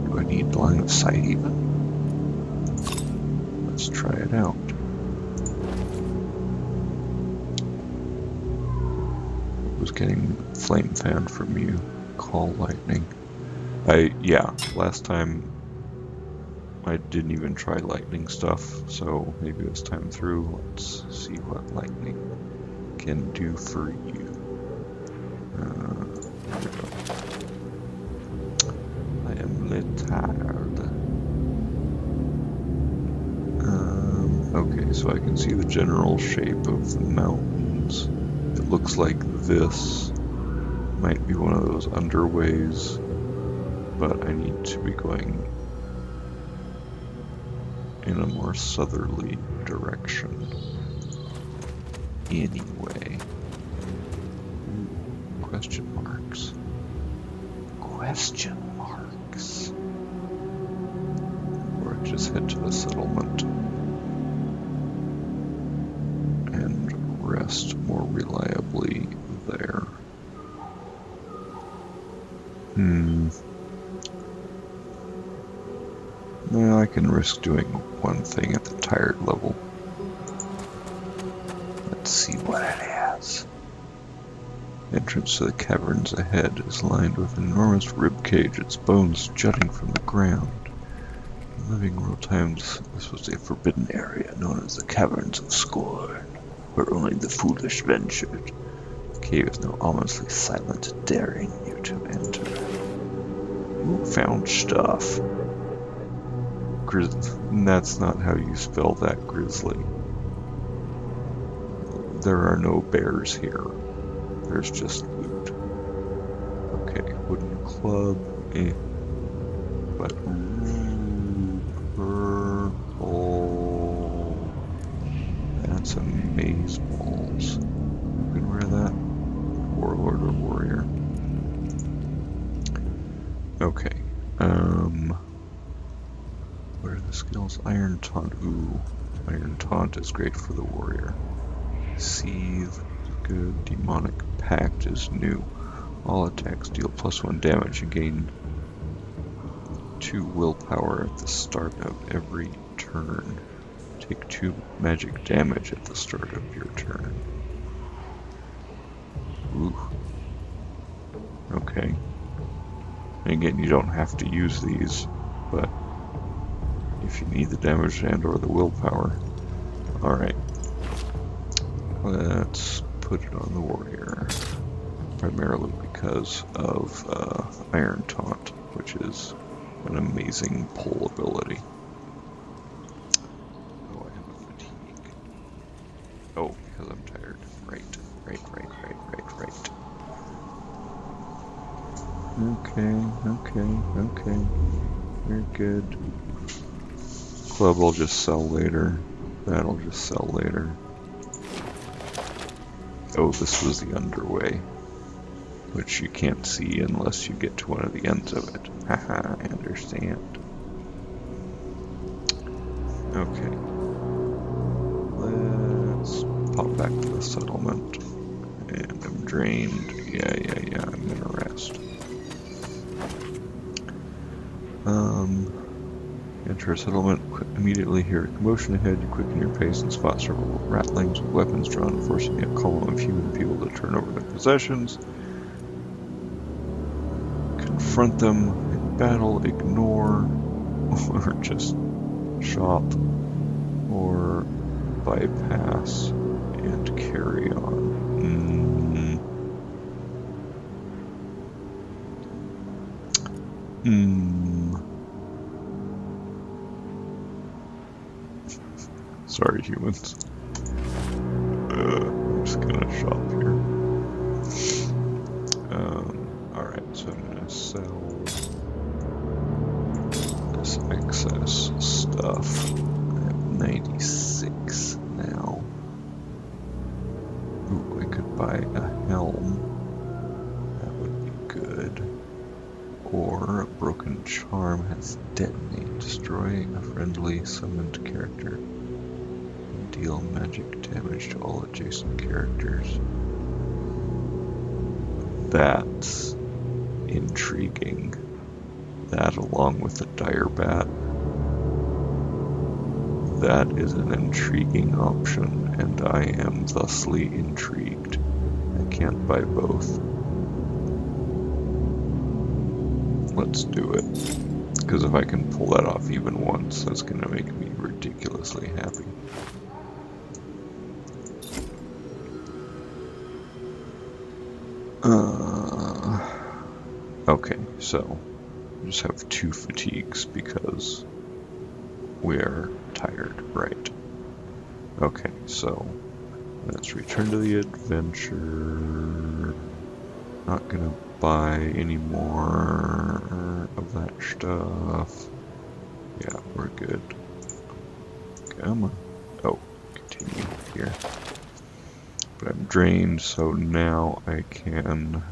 Do I need line of sight even? Let's try it out. I was getting flame fan from you. Call lightning. Yeah, last time I didn't even try lightning stuff, so maybe this time through, let's see what lightning can do for you. There we go. I am lit tired. Okay, so I can see the general shape of the mountains. It looks like this might be one of those underways, but I need to be going in a more southerly direction. Anyway. Ooh, question marks. Question marks. Or just head to the settlement and rest more reliably there. Well, I can risk doing one thing at the tired level. Let's see what it has. Entrance to the caverns ahead is lined with an enormous ribcage, its bones jutting from the ground. In living world times, this was a forbidden area known as the Caverns of Scorn, where only the foolish ventured. The cave is now ominously silent, daring you to enter. Ooh, found stuff. That's not how you spell that, Grizzly. There are no bears here. There's just loot. Okay, wooden club. But purple. That's amaze balls. You can wear that. Warlord or warrior. Okay. What are the skills? Iron Taunt. Ooh. Iron Taunt is great for the warrior. Seethe. Good. Demonic Pact is new. All attacks deal +1 damage and gain 2 willpower at the start of every turn. Take 2 magic damage at the start of your turn. Ooh. Okay. And again, you don't have to use these, but if you need the damage and or the willpower. Alright. Let's put it on the warrior. Primarily because of Iron Taunt, which is an amazing pull ability. Oh, I have a fatigue. Oh, because I'm tired. Right. Okay. Very good. Club I'll just sell later. That'll just sell later. Oh, this was the underway, which you can't see unless you get to one of the ends of it. Haha, I understand. Okay. Let's pop back to the settlement. And I'm drained. Yeah, I'm gonna rest. Enter a settlement, immediately hear a commotion ahead, you quicken your pace and spot several rattlings with weapons drawn, forcing a column of human people to turn over their possessions. Confront them in battle, ignore, or just shop, or bypass and carry on. Sorry, humans. I'm just gonna shop here. Alright, so I'm gonna sell this excess stuff. I have 96 now. Ooh, I could buy a helm. That would be good. Or a broken charm has detonate. Destroy a friendly summoned character. Deal magic damage to all adjacent characters. That's intriguing. That along with the dire bat. That is an intriguing option, and I am thusly intrigued. I can't buy both. Let's do it. Because if I can pull that off even once, that's going to make me ridiculously happy. Okay, so I just have 2 fatigues because we're tired, right? Okay, so let's return to the adventure. Not gonna buy any more of that stuff. Yeah, we're good. Come on. Oh, continue here. But I'm drained, so now I can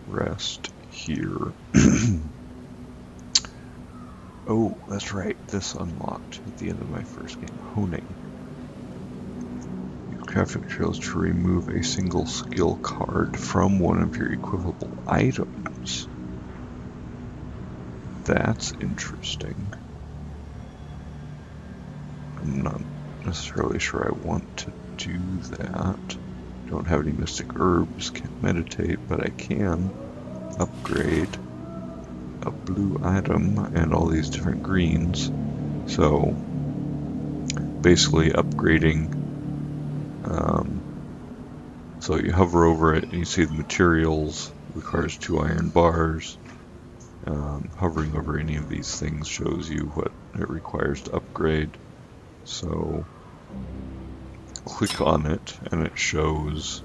rest here. Oh, that's right. This unlocked at the end of my first game. Honing. Use crafting materials to remove a single skill card from one of your equipable items. That's interesting. I'm not necessarily sure I want to do that. Don't have any mystic herbs, can't meditate, but I can upgrade a blue item and all these different greens. So basically upgrading, so you hover over it and you see the materials, requires 2 iron bars. Hovering over any of these things shows you what it requires to upgrade. So click on it and it shows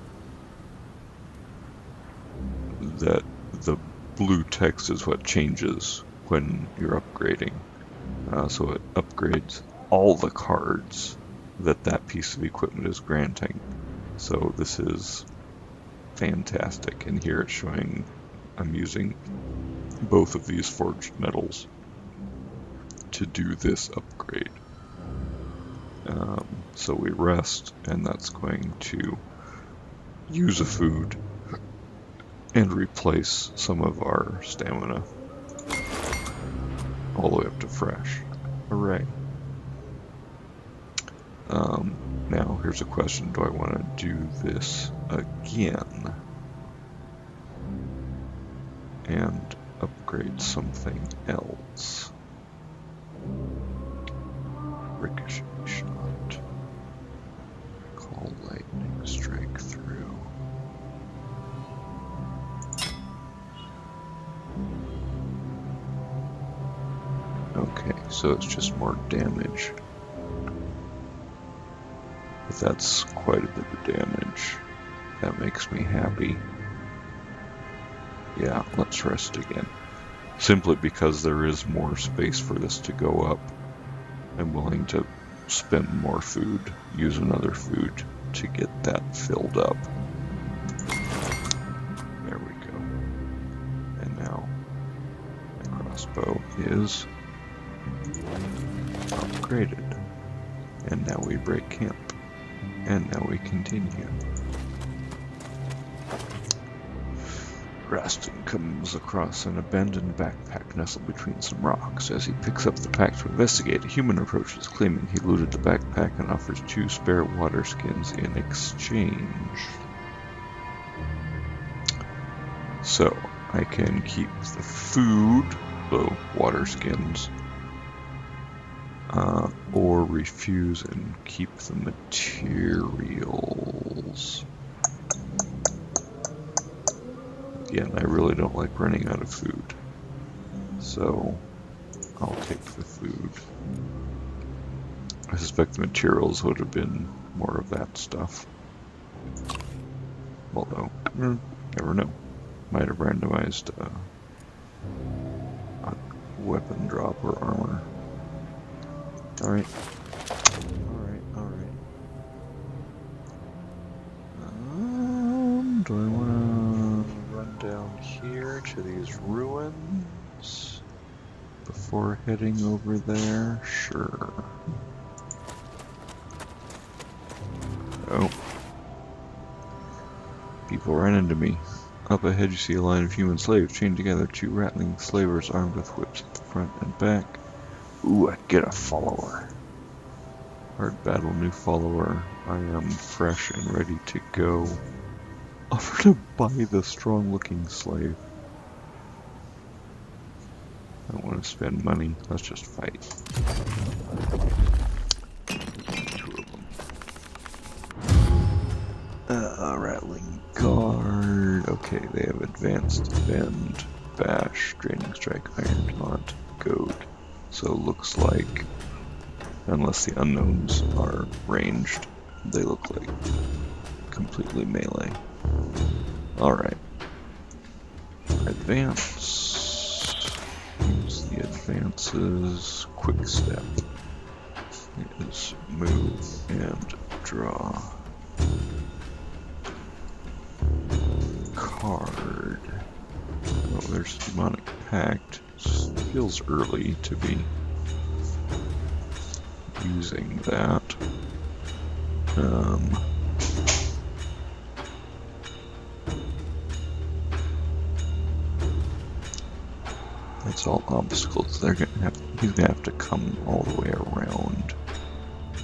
that the blue text is what changes when you're upgrading. So it upgrades all the cards that that piece of equipment is granting. So this is fantastic. And here it's showing I'm using both of these forged metals to do this upgrade. So we rest, and that's going to use a food and replace some of our stamina all the way up to fresh. Hooray. Now here's a question, do I want to do this again and upgrade something else? Ricochet shot. Call lightning strike through. Okay, so it's just more damage. But that's quite a bit of damage. That makes me happy. Yeah, let's rest again. Simply because there is more space for this to go up. I'm willing to spend more food, use another food to get that filled up. There we go. And now my crossbow is upgraded. And now we break camp. And now we continue. Rastin comes across an abandoned backpack nestled between some rocks. As he picks up the pack to investigate, a human approaches, claiming he looted the backpack and offers 2 spare water skins in exchange. So, I can keep the food, the water skins, or refuse and keep the materials. Again, I really don't like running out of food, so I'll take the food. I suspect the materials would have been more of that stuff. Although, never know. Might have randomized a weapon drop or armor. Alright. Do I want to run down here to these ruins before heading over there? Sure. Oh. People ran into me. Up ahead you see a line of human slaves chained together, 2 rattling slavers armed with whips at the front and back. Ooh, I get a follower. Hard battle, new follower. I am fresh and ready to go. Offer to buy the strong-looking slave. I don't want to spend money. Let's just fight. Two of them. Rattling guard. Okay, they have advanced bend, bash, draining strike, iron taunt, goad. So looks like, unless the unknowns are ranged, they look like completely melee. Alright. Advance. Use the advances. Quick step is move and draw. Card. Oh, there's Demonic Pact. Feels early to be using that. That's all obstacles. They're gonna have. He's gonna have to come all the way around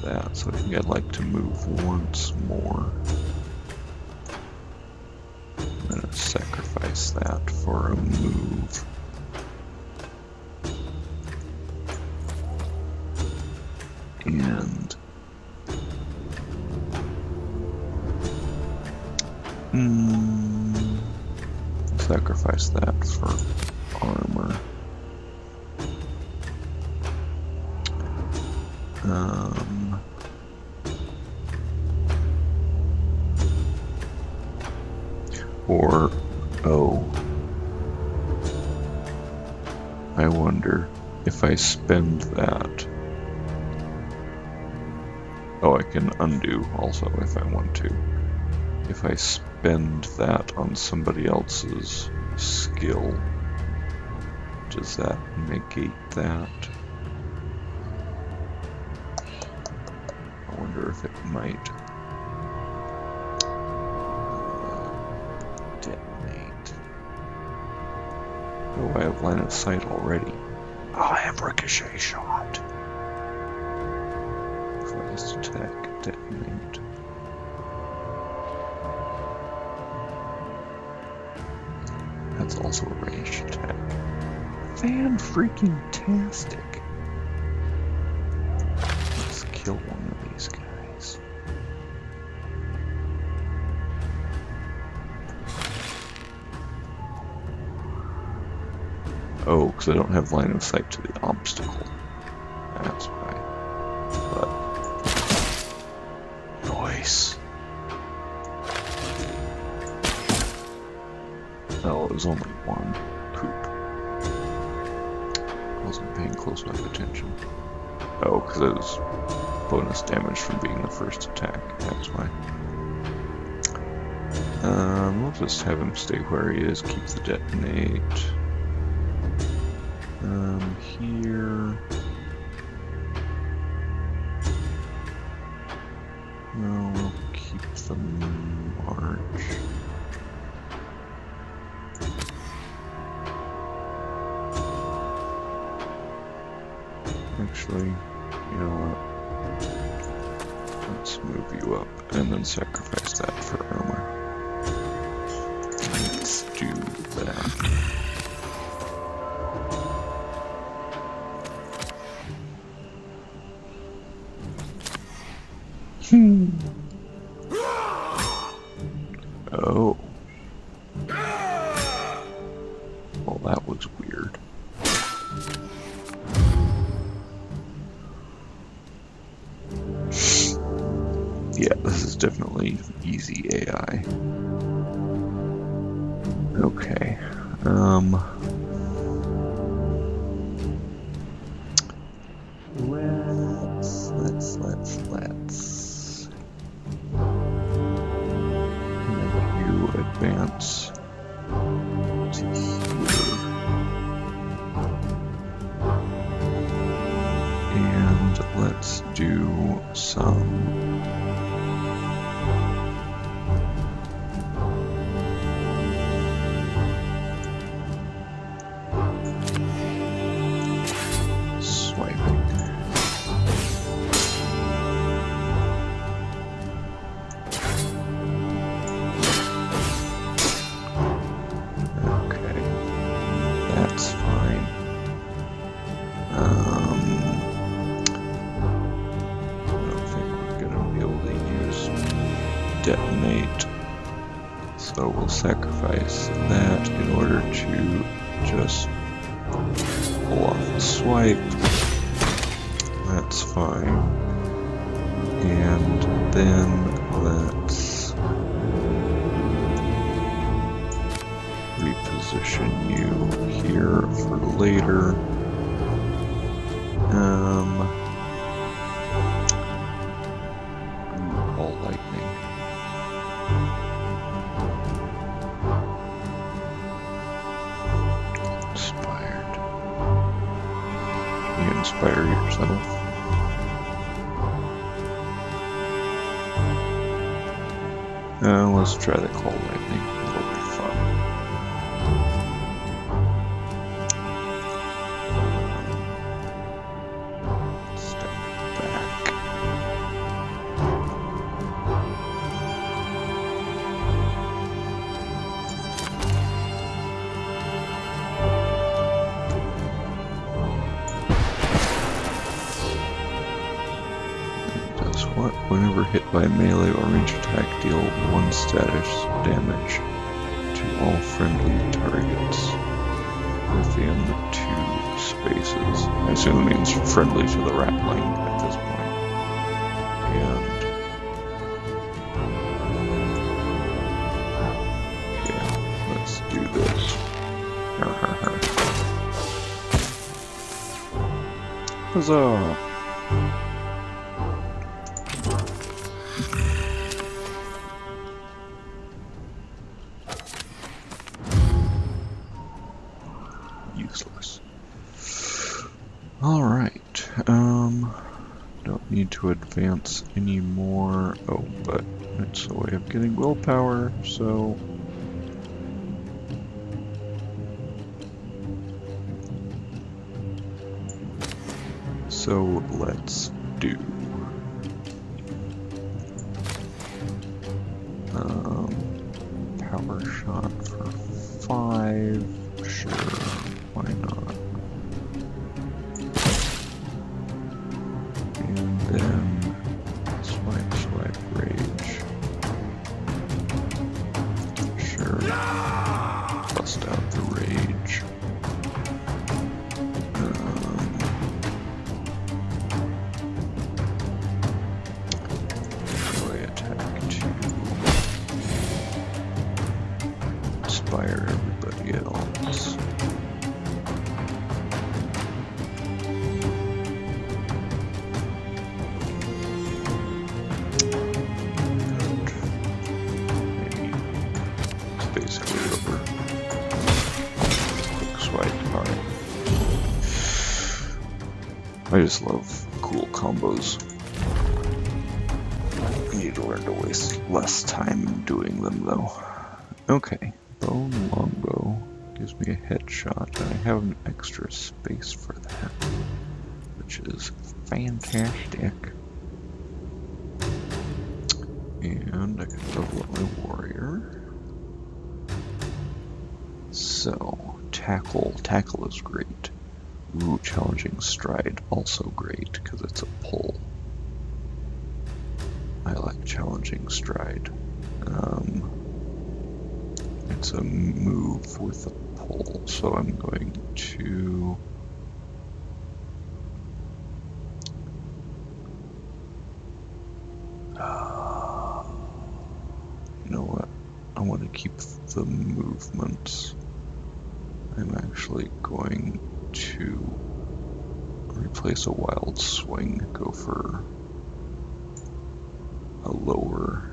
that. So I think I'd like to move once more. I'm gonna sacrifice that for a move. And sacrifice that for armor. Or, oh, I wonder if I spend that. Oh, I can undo also if I want to. If I spend that on somebody else's skill, does that negate that? I wonder if it might detonate. Oh, I have line of sight already. Oh, I have ricochet shot. First attack, detonate. That's also a ranged attack. Fan-freaking-tastic. Let's kill one of these guys. Oh, because I don't have line of sight to the obstacle. That's why. But nice. Oh, it was only one poop. Wasn't paying close enough attention. Oh, because it was bonus damage from being the first attack. That's why. We'll just have him stay where he is. Keep the detonate. Here. No, we'll keep the march. Actually, you know what? Let's move you up and then sacrifice that for armor. Let's do that. Oh. Well, that was weird. Yeah, this is definitely easy AI. Okay. Let's. You advance to here. And let's do some swiping. Okay, that's fine. detonate. So we'll sacrifice that in order to just pull off the swipe. That's fine. And then let's reposition you here for later. All lightning. Inspired. You inspire yourself. Let's try the cold lightning. It'll be fun. Step back. Does what? Whenever hit by melee or range attack, deal 1 status damage to all friendly targets within 2 spaces. I assume it means friendly to the rattling at this point. And yeah, let's do this. Huzzah! Useless. Alright, don't need to advance anymore. Oh, but it's a way of getting willpower, so... So let's do... power shot for 5, sure, why not? And then swipe, rage. Sure, bust out the rage. Melee attack to Spire everybody else. Maybe it's basically over. Quick swipe, alright. I just love cool combos. I need to learn to waste less time doing them though. Okay. Bone longbow gives me a headshot, and I have an extra space for that, which is fantastic. And I can level up my warrior. So, tackle is great. Ooh, challenging stride, also great, because it's a pull. I like challenging stride. It's a move with a pull, so I'm going to... you know what? I want to keep the movements. I'm actually going to replace a wild swing, go for a lower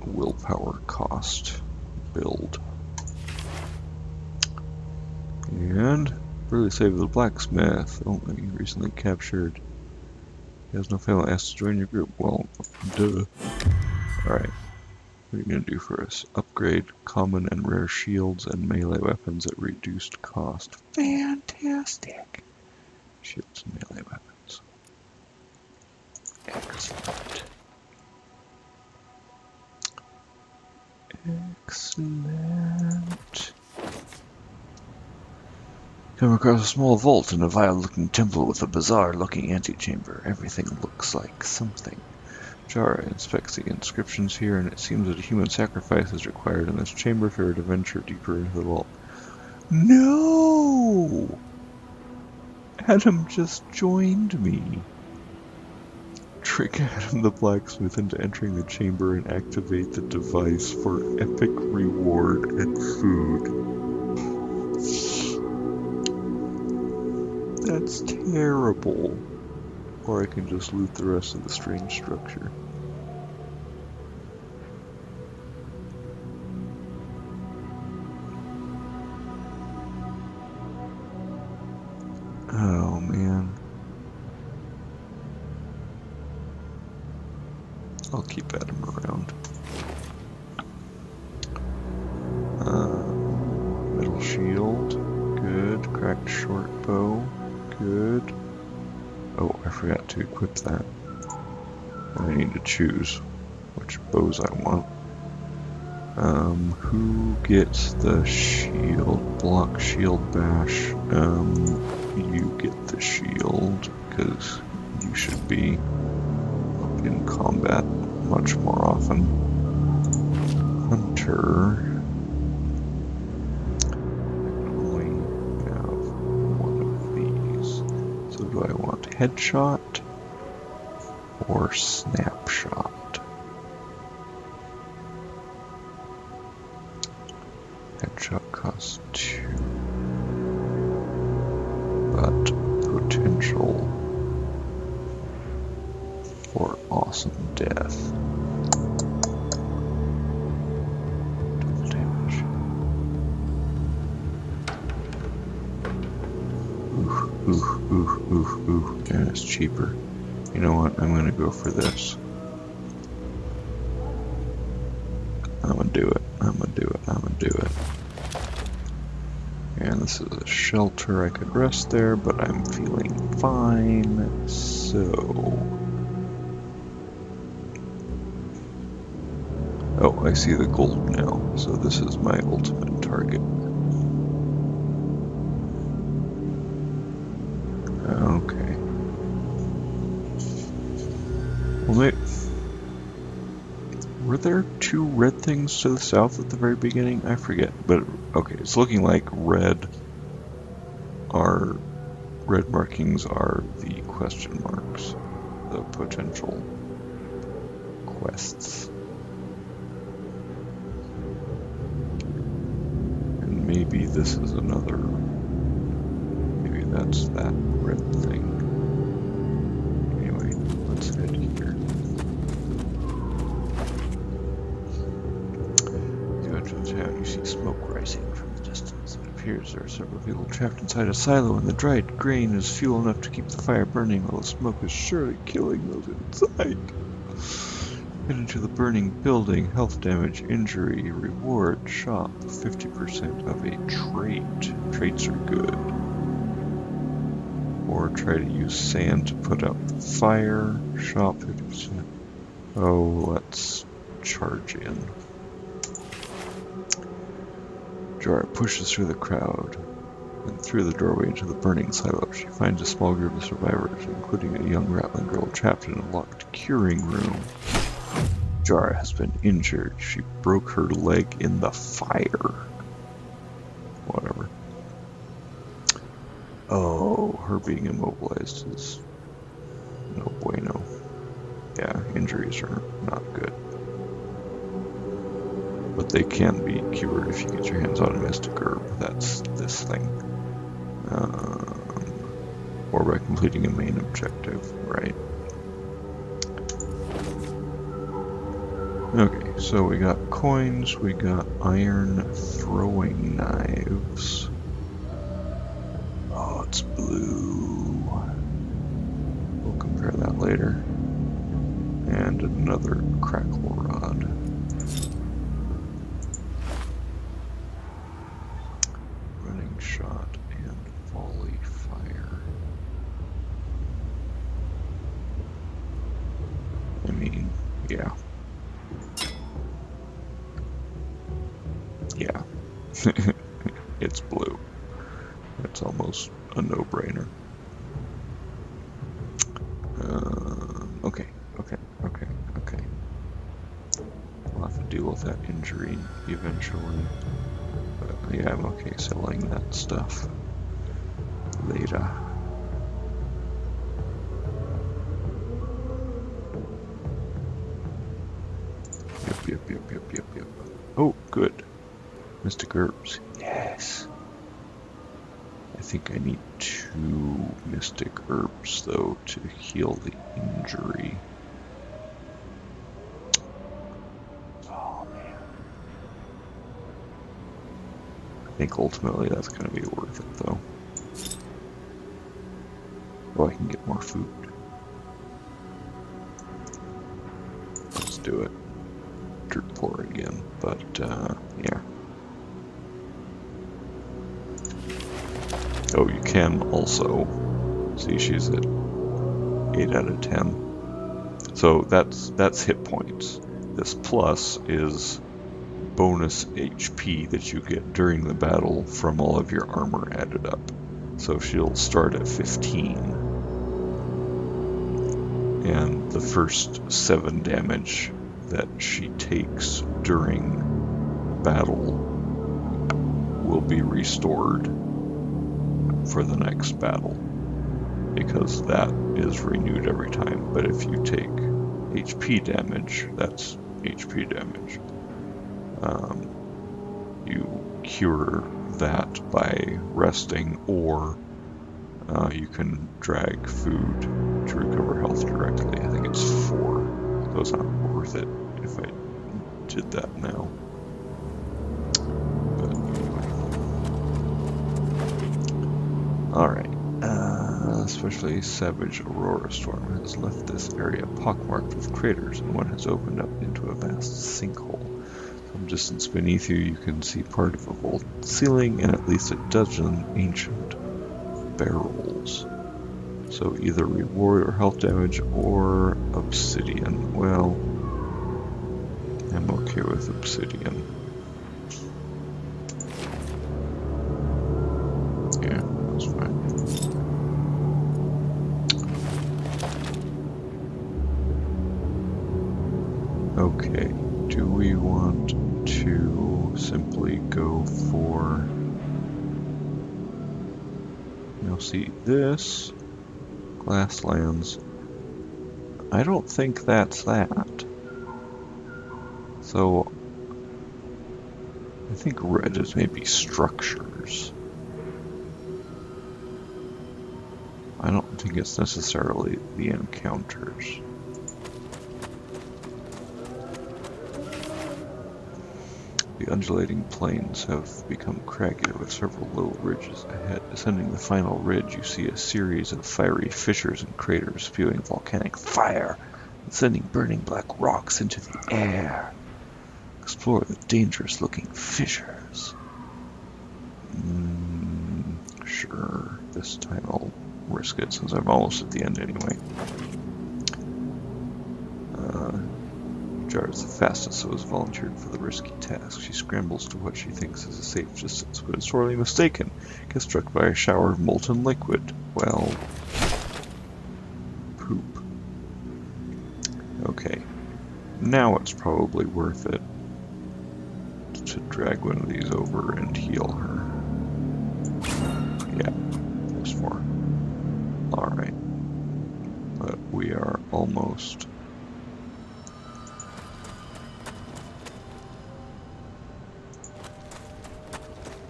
willpower cost build. And really save the blacksmith. Oh, he recently captured. He has no family, asked to join your group. Well, duh. Alright. What are you gonna do for us? Upgrade common and rare shields and melee weapons at reduced cost. Fantastic! Shields and melee weapons. Excellent. Excellent. Come across a small vault in a vile-looking temple with a bizarre-looking antechamber. Everything looks like something. Jara inspects the inscriptions here, and it seems that a human sacrifice is required in this chamber if we were to venture deeper into the vault. No! Adam just joined me. Trick Adam the blacksmith into entering the chamber and activate the device for epic reward and food. That's terrible. Or I can just loot the rest of the strange structure. Oh man. I'll keep Adam around. Metal shield. Good. Cracked short bow. Good. Oh, I forgot to equip that. I need to choose which bows I want. Who gets the shield? Block, shield, bash. You get the shield, because you should be in combat much more often. Hunter. Do I want headshot or snapshot? Headshot costs 2, but potential for awesome death. Double damage. Ooh, and it's cheaper. You know what? I'm gonna go for this. I'm gonna do it. And this is a shelter. I could rest there, but I'm feeling fine. So. Oh, I see the gold now. So this is my ultimate target. Okay. Well, wait. Were there 2 red things to the south at the very beginning? I forget, but okay, it's looking like red markings are the question marks, the potential quests. And maybe this is another, maybe that's that red thing. Anyway, let's head here. You see smoke rising from the distance. It appears there are several people trapped inside a silo, and the dried grain is fuel enough to keep the fire burning, while the smoke is surely killing those inside. Get into the burning building. Health damage, injury, reward, shop, 50% of a trait. Traits are good. Or try to use sand to put out the fire. Shop, 50%. Oh, let's charge in. Jara pushes through the crowd and through the doorway into the burning silo. She finds a small group of survivors, including a young Ratling girl trapped in a locked curing room. Jara has been injured. She broke her leg in the fire. Whatever. Oh, her being immobilized is no bueno. Yeah, injuries are not good. But they can be cured if you get your hands on a mystic herb. That's this thing. Or by completing a main objective, right? Okay, so we got coins, we got iron throwing knives. Oh, it's blue. We'll compare that later. And another crackle rod. Shot and volley fire. I mean, yeah. Yeah. It's blue. It's almost a no-brainer. Okay. deal with that injury eventually. But yeah, I'm okay selling that stuff later. Yep. Oh, good. Mystic Herbs. Yes. I think I need 2 Mystic Herbs, though, to heal the injury. Oh, man. I think ultimately that's going to be worth it, though. Oh, I can get more food. Let's do it. Dirt poor again, but yeah. Oh, you can also see she's at 8 out of 10. So that's hit points. This plus is bonus HP that you get during the battle from all of your armor added up. So she'll start at 15. And the first 7 damage that she takes during battle will be restored for the next battle, because that is renewed every time. But if you take HP damage, that's HP damage. You cure that by resting, or you can drag food to recover health directly. I think it's 4, so it's not worth it if I did that now. But anyway. Alright. Especially Savage Aurora Storm has left this area pockmarked with craters, and one has opened up into a vast sinkhole. Some distance beneath you, you can see part of a vaulted ceiling and at least a dozen ancient barrels. So either reward or health damage or obsidian. Well, I'm okay with obsidian. Yeah, that's fine. Okay, do we want to simply go for... Now see, this Glasslands, I don't think that's that. So I think red is maybe structures. I don't think it's necessarily the encounters. The undulating plains have become craggy with several low ridges ahead. Ascending the final ridge, you see a series of fiery fissures and craters spewing volcanic fire and sending burning black rocks into the air. Explore the dangerous-looking fissures. Sure, this time I'll risk it since I'm almost at the end anyway. Jar is the fastest, so has volunteered for the risky task. She scrambles to what she thinks is a safe distance, but is sorely mistaken. Gets struck by a shower of molten liquid. Well, poop. Okay, now it's probably worth it to drag one of these over and heal her. Yeah, plus 4. Alright. But we are almost...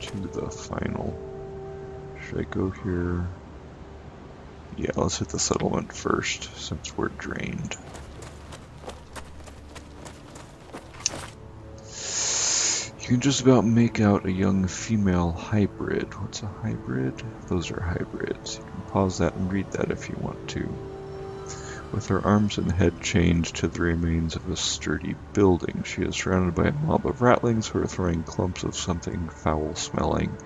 to the final. Should I go here? Yeah, let's hit the settlement first, since we're drained. You can just about make out a young female hybrid. What's a hybrid? Those are hybrids. You can pause that and read that if you want to. With her arms and head chained to the remains of a sturdy building, she is surrounded by a mob of ratlings who are throwing clumps of something foul-smelling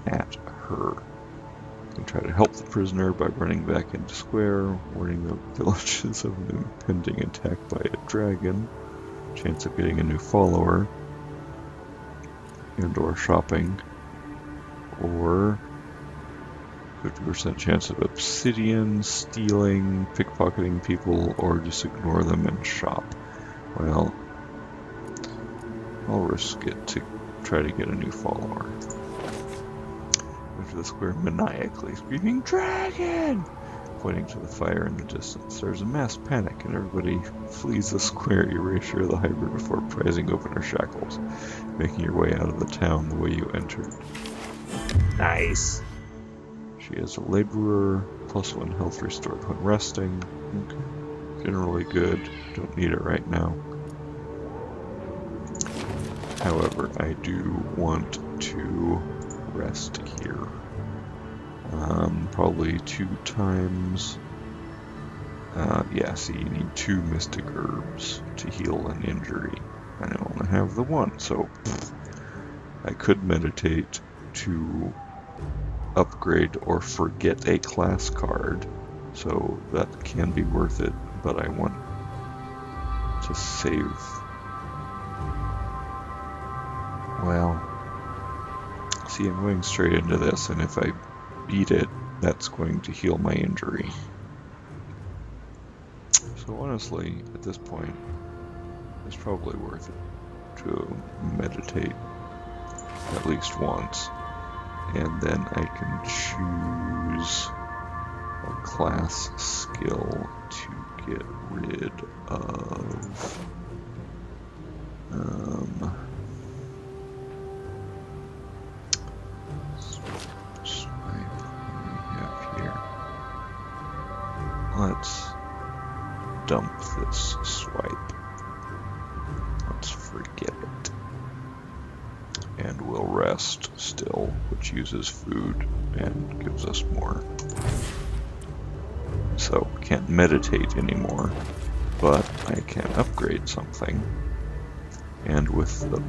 at her. You can try to help the prisoner by running back into square, warning the villages of an impending attack by a dragon, chance of getting a new follower, and or shopping, or 50% chance of obsidian, stealing, pickpocketing people, or just ignore them and shop. Well, course, try to get a new follower. Enter the square maniacally, screaming, "Dragon!" pointing to the fire in the distance. There's a mass panic, and everybody flees the square. You reassure the hybrid before prizing open her shackles, making your way out of the town the way you entered. Nice! She is a laborer, +1 health restored when resting. Okay. Generally good. Don't need it right now. However, I do want to rest here. Probably 2 times. Yeah, see, you need 2 mystic herbs to heal an injury. I only have the 1, so I could meditate to upgrade or forget a class card, so that can be worth it, but I want to save. Well, see, I'm going straight into this, and if I beat it, that's going to heal my injury. So honestly, at this point, it's probably worth it to meditate at least once, and then I can choose a class skill to get rid of. Let's dump this swipe. Let's forget it. And we'll rest still, which uses food and gives us more. So, can't meditate anymore, but I can upgrade something. And with the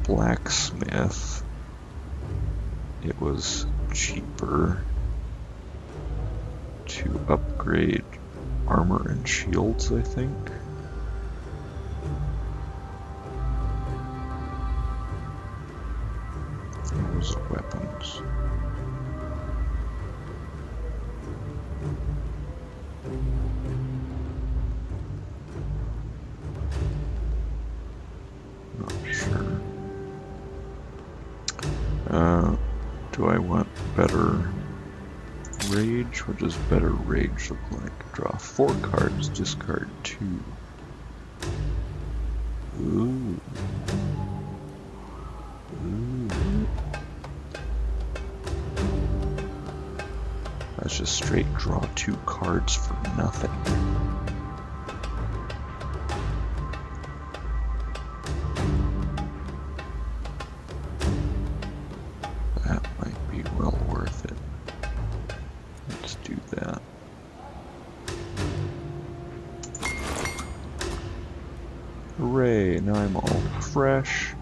blacksmith, it was cheaper to upgrade armor and shields, I think. Those weapons. Not sure. Do I want better rage? What does better rage look like? Draw 4 cards, discard 2. Ooh. Ooh. That's just straight draw 2 cards for nothing. That might be well worth it. Let's do that. Hooray, now I'm all fresh.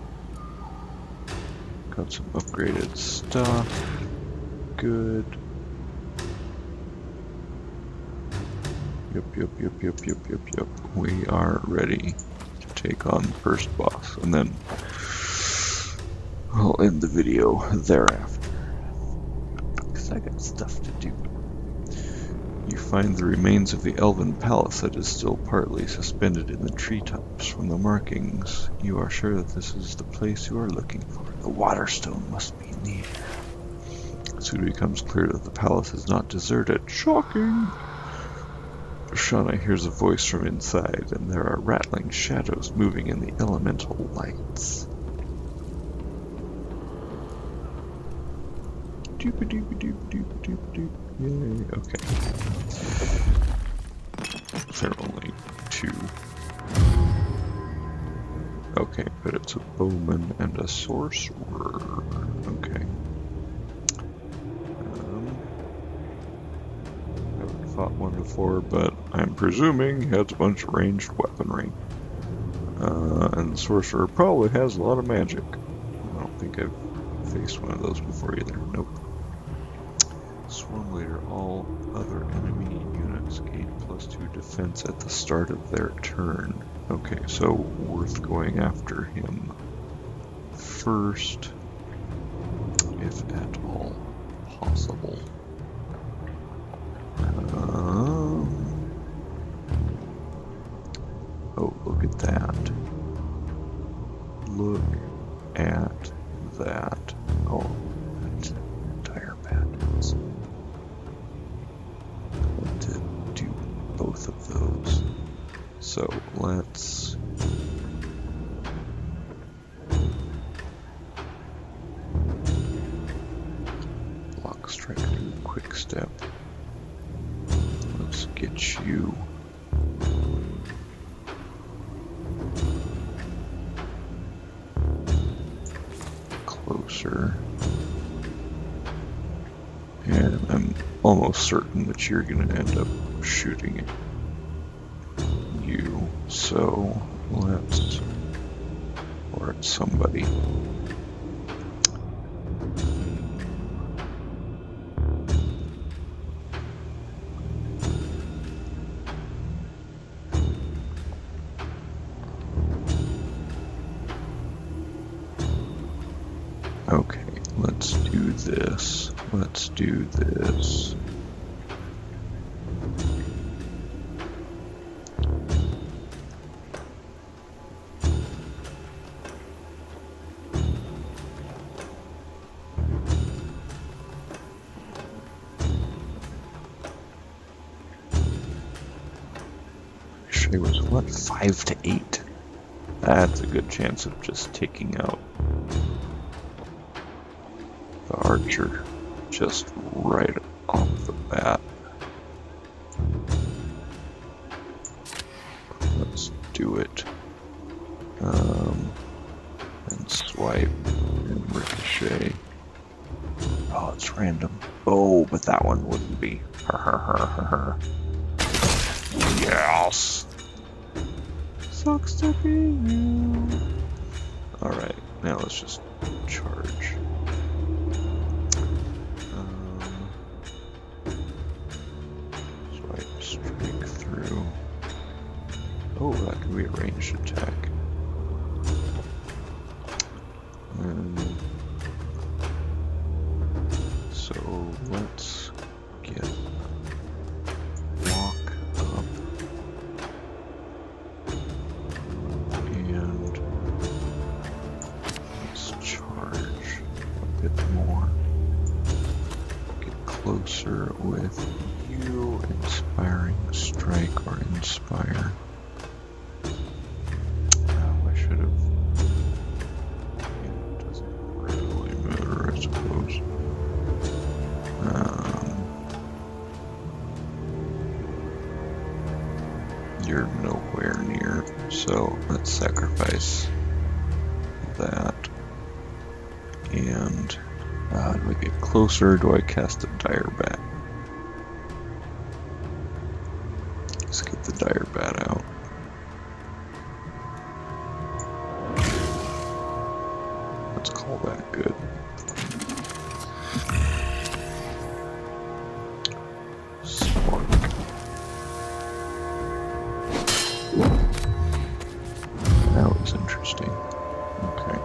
Got some upgraded stuff. Good. Yep. We are ready to take on the first boss, and then I'll end the video thereafter, because I got stuff to do. You find the remains of the elven palace that is still partly suspended in the treetops. From the markings, you are sure that this is the place you are looking for. The Waterstone must be near. Soon it becomes clear that the palace is not deserted. Shocking! Shauna hears a voice from inside, and there are rattling shadows moving in the elemental lights. Yay, okay. There are only 2. Okay, but it's a bowman and a sorcerer. Okay. Haven't fought one before, but I'm presuming he has a bunch of ranged weaponry. And the sorcerer probably has a lot of magic. I don't think I've faced one of those before either. Nope. Swarm leader, all other enemy units gain +2 defense at the start of their turn. Okay, so worth going after him first, if at all possible. Oh, look at that. Look at that. Oh, that's entire patterns. To do both of those. So let's block, strike, do quick step. Let's get you closer. And I'm almost certain that you're going to end up shooting it. You. So let's, or it's somebody. Okay, let's do this. Let's do this. It was what, 5 to 8? That's a good chance of just taking out the archer just right off the bat. Let's do it. And swipe and ricochet. Oh, it's random. Oh, but that one wouldn't be. Yes! Sucks to be you. Alright, now let's just charge. Swipe straight through. Oh, that could be a ranged attack. And so let's get walk up and let's charge a bit more. Get closer with you, inspiring strike or inspire. Oh, I should have. It doesn't really matter, I suppose. You're nowhere near, so let's sacrifice that. And do I get closer? Do I cast a dire bat? Let's get the dire bat out. Let's call that good. Spark. That was interesting. Okay.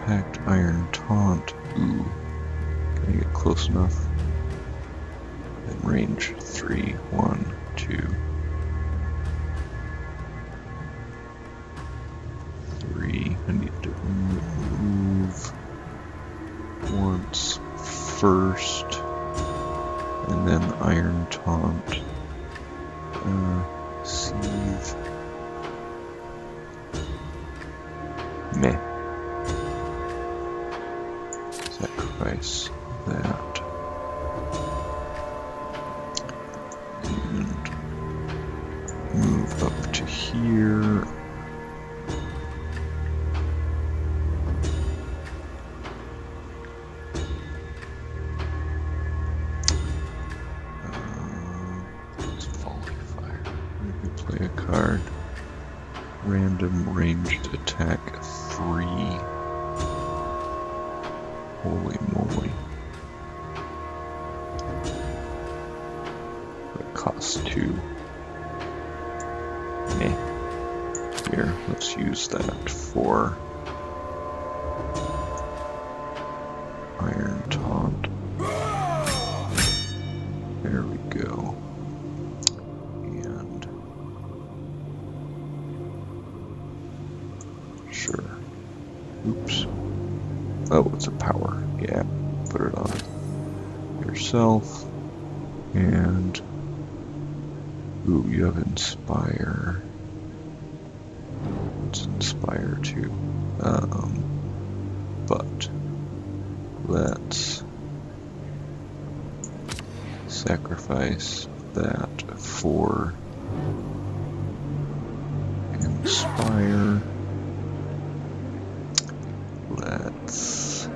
Packed iron taunt. Ooh. Can I get close enough? In range 3, 1, 2, 3. I need to move once first, and then the iron taunt. Sieve. Meh. Sacrifice that. And move up to here. Let's volley fire. Maybe play a card. Random ranged attack 3. Holy moly. That costs 2. Meh. Here, let's use that for iron taunt. There we go. And Oops. Oh, it's a power. Yeah, put it on yourself. And ooh, you have Inspire. It's Inspire too. But let's sacrifice that for Inspire. Let's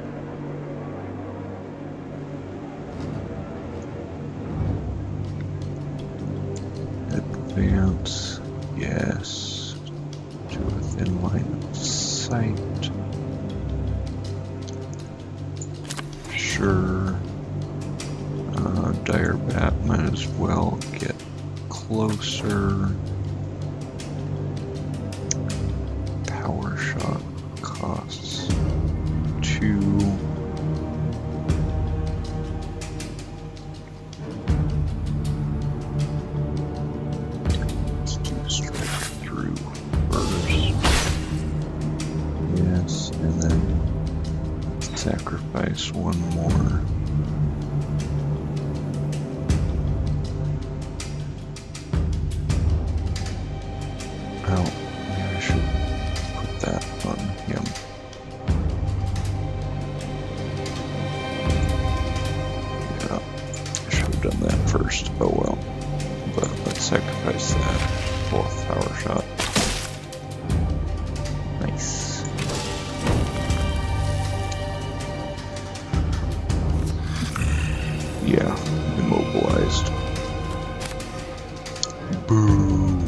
advance, yes, to within line of sight. Sure. Dire Bat might as well get closer. Power Shot costs 2. Let's do Strike Through first. Yes, and then sacrifice one more. Oh, maybe I should put that on him. Yeah, I should have done that first. Oh well. But let's sacrifice that. 4th Power Shot. Nice. Yeah, immobilized. Boo.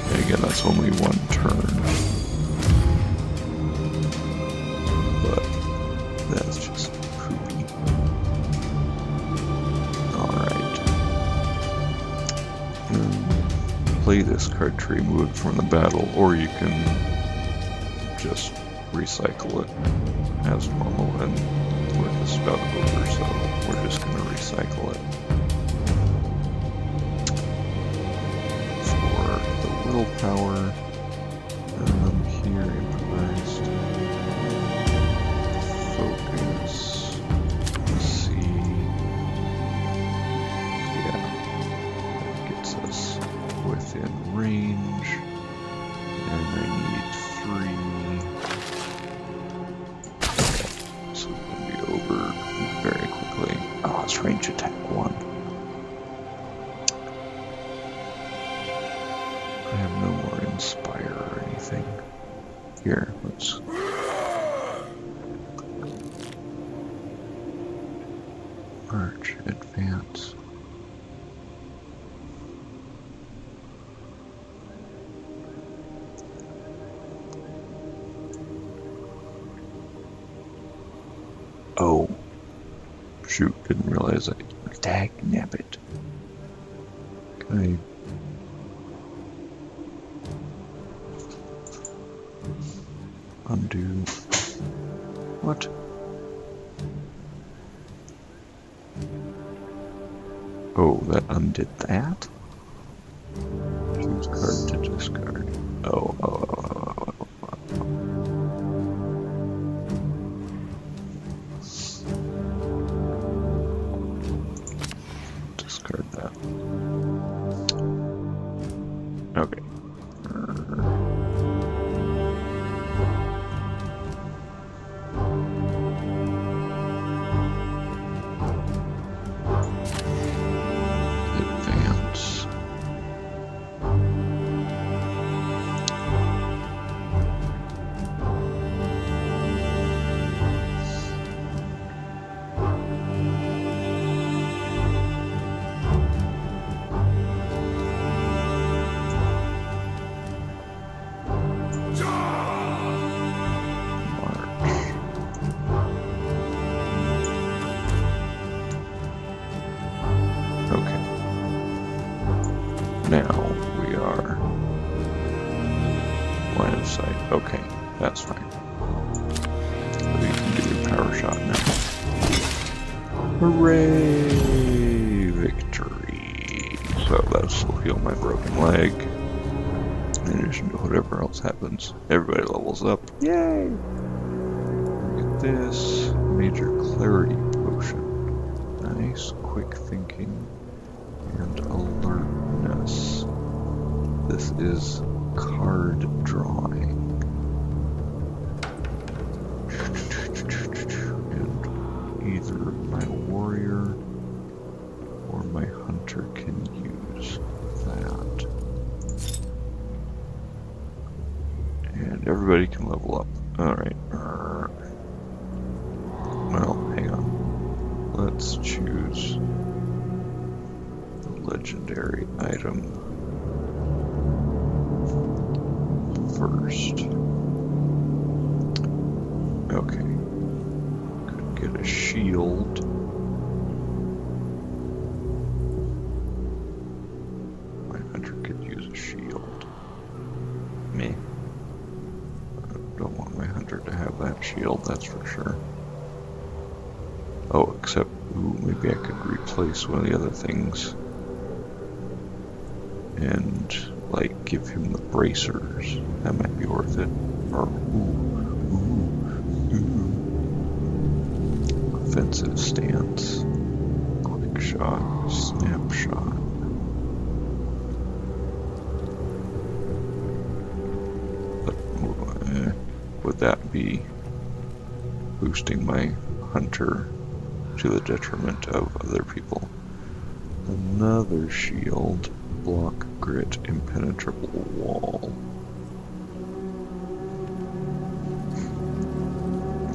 And again, that's only one turn. But that's just poopy. Alright. Play this card to remove it from the battle, or you can just recycle it as normal, and we're just about over, so we're just going to recycle it. For the willpower, here improvised focus, see, yeah, that gets us within range, and I need 3. So we're going to be over very quickly. Oh, it's range attack 1. I have no more Inspire or anything. Here, let's... March, advance. Oh, shoot, didn't realize I tag nabbit. Can I undo? What? Oh, that undid that? Choose card to discard. Oh. Discard that. Okay. Advance. Okay. Now we are line of sight. Okay, that's fine. We can do a power shot now. Hooray! Victory! So that'll heal my broken leg. in addition to whatever else happens. Everybody levels up. Yay! Look at this. Major clarity potion. Nice, quick thinking, and alertness. This is card drawing. And either my warrior or my hunter can use that. And everybody can level up. Alright. Well, hang on. Let's choose the legendary item first. Okay. Could get a shield. My hunter could use a shield. Me. I don't want my hunter to have that shield, that's for sure. Oh, except, ooh, maybe I could replace one of the other things. And, like, give him the bracers. That might be worth it. Or, offensive stance. Quick shot. Snapshot. But, would that be boosting my hunter to the detriment of other people? Another shield, block, grit, impenetrable wall.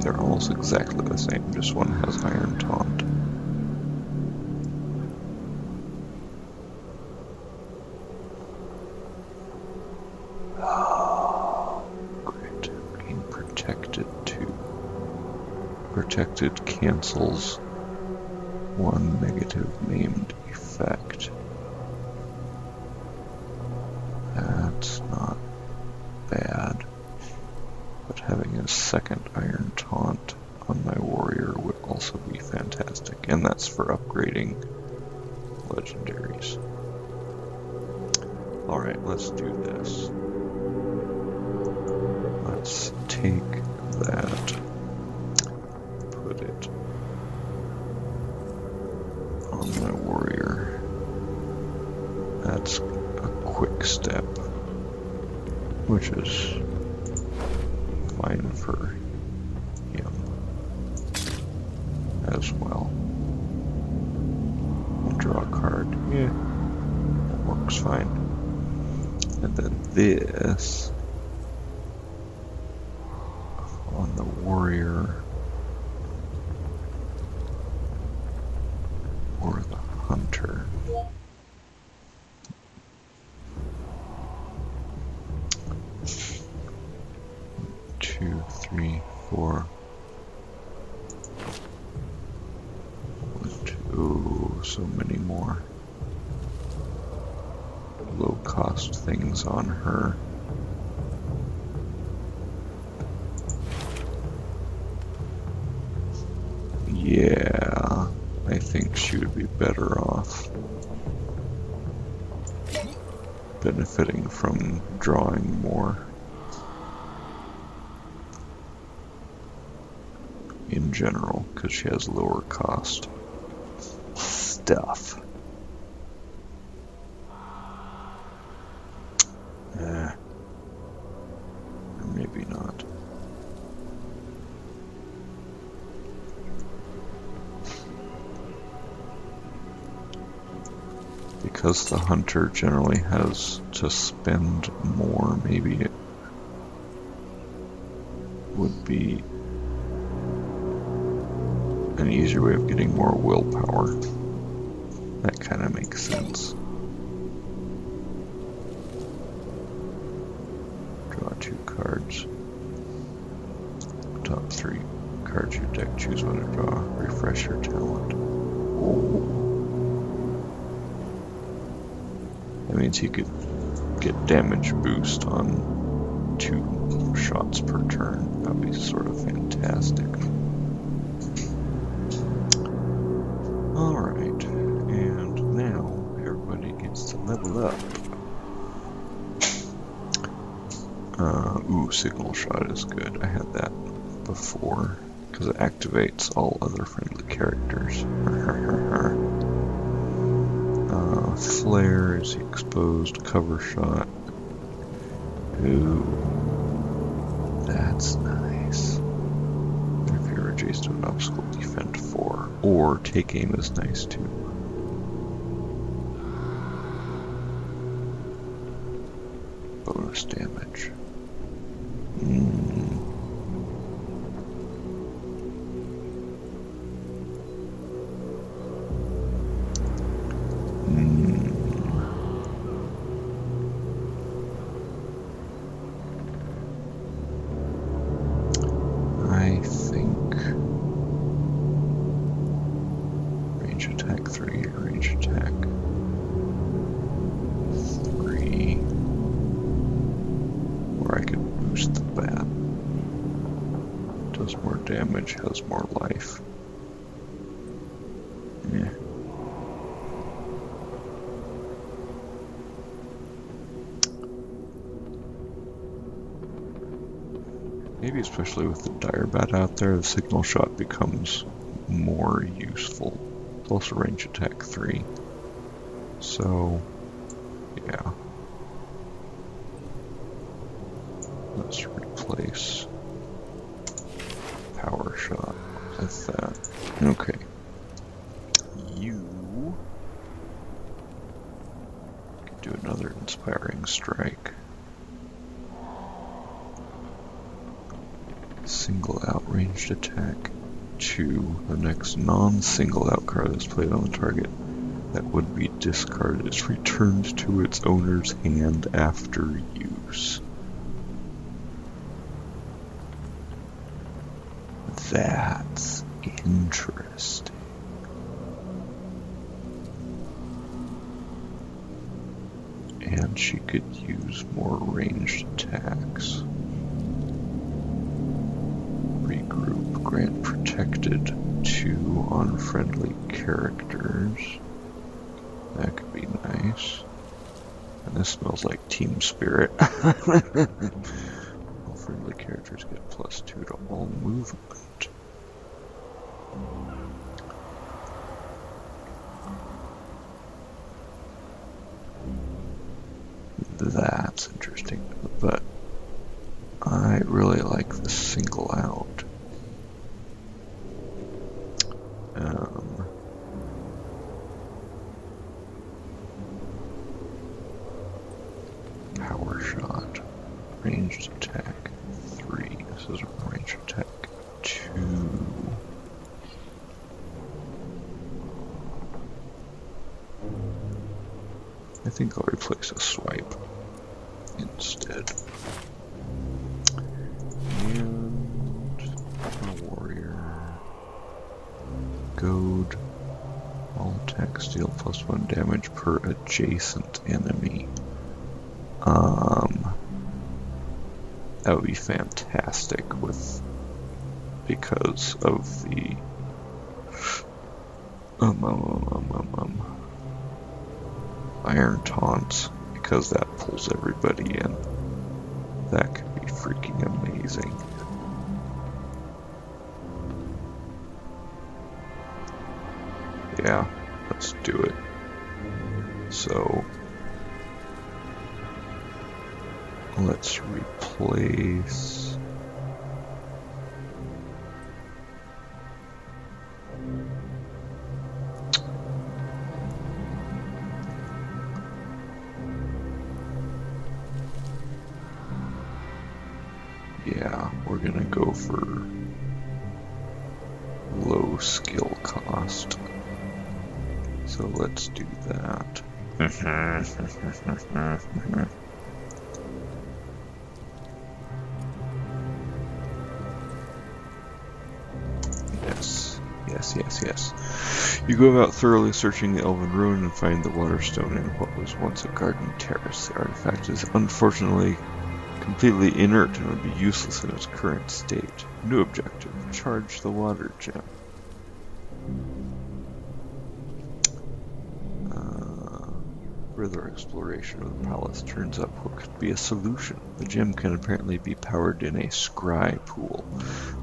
They're almost exactly the same, just one has iron taunt. Grit, being protected too. Protected cancels one negative named effect. That's not bad. But having a second iron taunt on my warrior would also be fantastic. And that's for upgrading legendaries. Alright, let's do this. Let's take that. Put it on my warrior. That's a quick step, which is fine for him as well. And draw a card. Yeah, that works fine. And then this on the warrior or the hunter. 2, 3, 4. 1, 2. So many more low cost things on her. Yeah, I think she would be better off benefiting from drawing more in general, because she has lower cost stuff. Maybe not. Because the hunter generally has to spend more, maybe it would be an easier way of getting more willpower. That kind of makes sense. Draw 2 cards. Top 3 cards your deck, choose one to draw. Refresh your talent. Oh. That means he could get damage boost on 2 shots per turn. That'd be sort of fantastic. Alright, and now everybody gets to level up. Ooh, signal shot is good. I had that before, because it activates all other friendly characters. Flare is the exposed cover shot. Ooh, that's nice. If you're adjacent to an obstacle, defend 4. Or take aim is nice too. Bonus damage. I think range attack 3, range attack 3, or I could boost the bat. Does more damage, has more life. Yeah. Maybe especially with the dire bat out there, the signal shot becomes more useful. It's also range attack 3. So, yeah. Let's replace power shot with that. Okay. You can do another inspiring strike. Single out ranged attack 2. The next non-single out card that's played on the target that would be discarded is returned to its owner's hand after use. That's interesting. And she could use more ranged attacks. Regroup, grant protected to unfriendly characters. That could be nice. And this smells like team spirit. All friendly characters get +2 to all movement. That's interesting, but I really like the single out. Power shot, ranged attack 3. This is a ranged attack 2. I think I'll replace a swipe instead. And a warrior. Goad. All attacks deal +1 damage per adjacent enemy. That would be fantastic because of the iron taunts, because that pulls everybody in. That could be freaking amazing. Yeah, let's do it. So let's replace we're gonna go for low skill cost. So let's do that. Yes. You go about thoroughly searching the Elven Ruin and find the Waterstone in what was once a garden terrace. The artifact is unfortunately completely inert and would be useless in its current state. New objective: charge the water gem. Further exploration of the palace turns up what could be a solution. The gem can apparently be powered in a scry pool,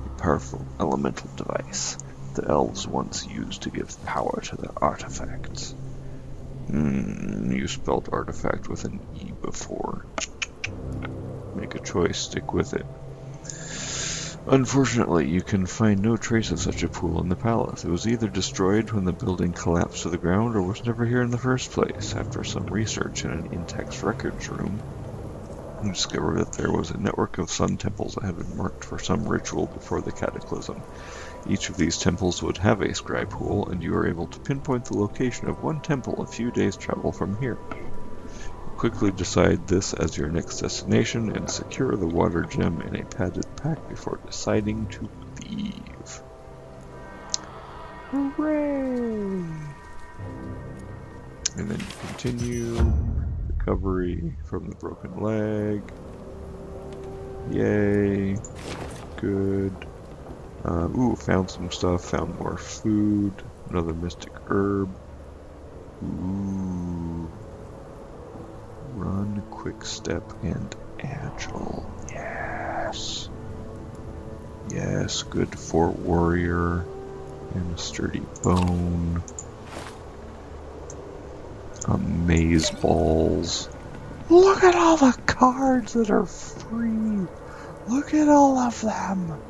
a powerful elemental device the elves once used to give power to their artifacts. You spelled artifact with an E before. Make a choice, stick with it. Unfortunately, you can find no trace of such a pool in the palace. It was either destroyed when the building collapsed to the ground or was never here in the first place. After some research in an in-text records room, you discovered that there was a network of sun temples that had been marked for some ritual before the cataclysm. Each of these temples would have a scry pool, and you are able to pinpoint the location of one temple a few days' travel from here. Quickly decide this as your next destination and secure the water gem in a padded pack before deciding to leave. Hooray! And then you continue. Recovery from the broken leg. Yay. Good. Found some stuff. Found more food. Another mystic herb. Ooh. Run, quick step, and agile. Yes. Yes, good for warrior. And a sturdy bone. Maze balls. Look at all the cards that are free. Look at all of them.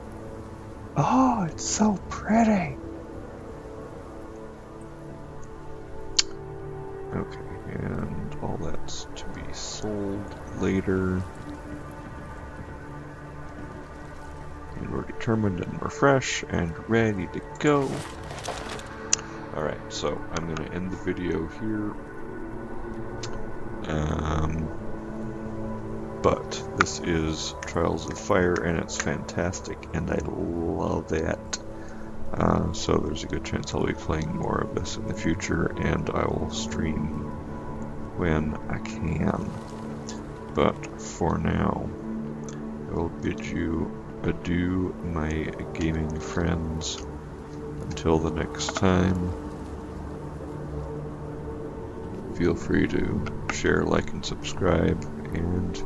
Oh, it's so pretty. Okay, and all that's to be sold later. And we're determined and we're fresh and ready to go. Alright, so I'm going to end the video here. But this is Trials of Fire and it's fantastic and I love it. So there's a good chance I'll be playing more of this in the future and I will stream when I can. But for now, I will bid you adieu, my gaming friends. Until the next time, feel free to share, like, and subscribe, and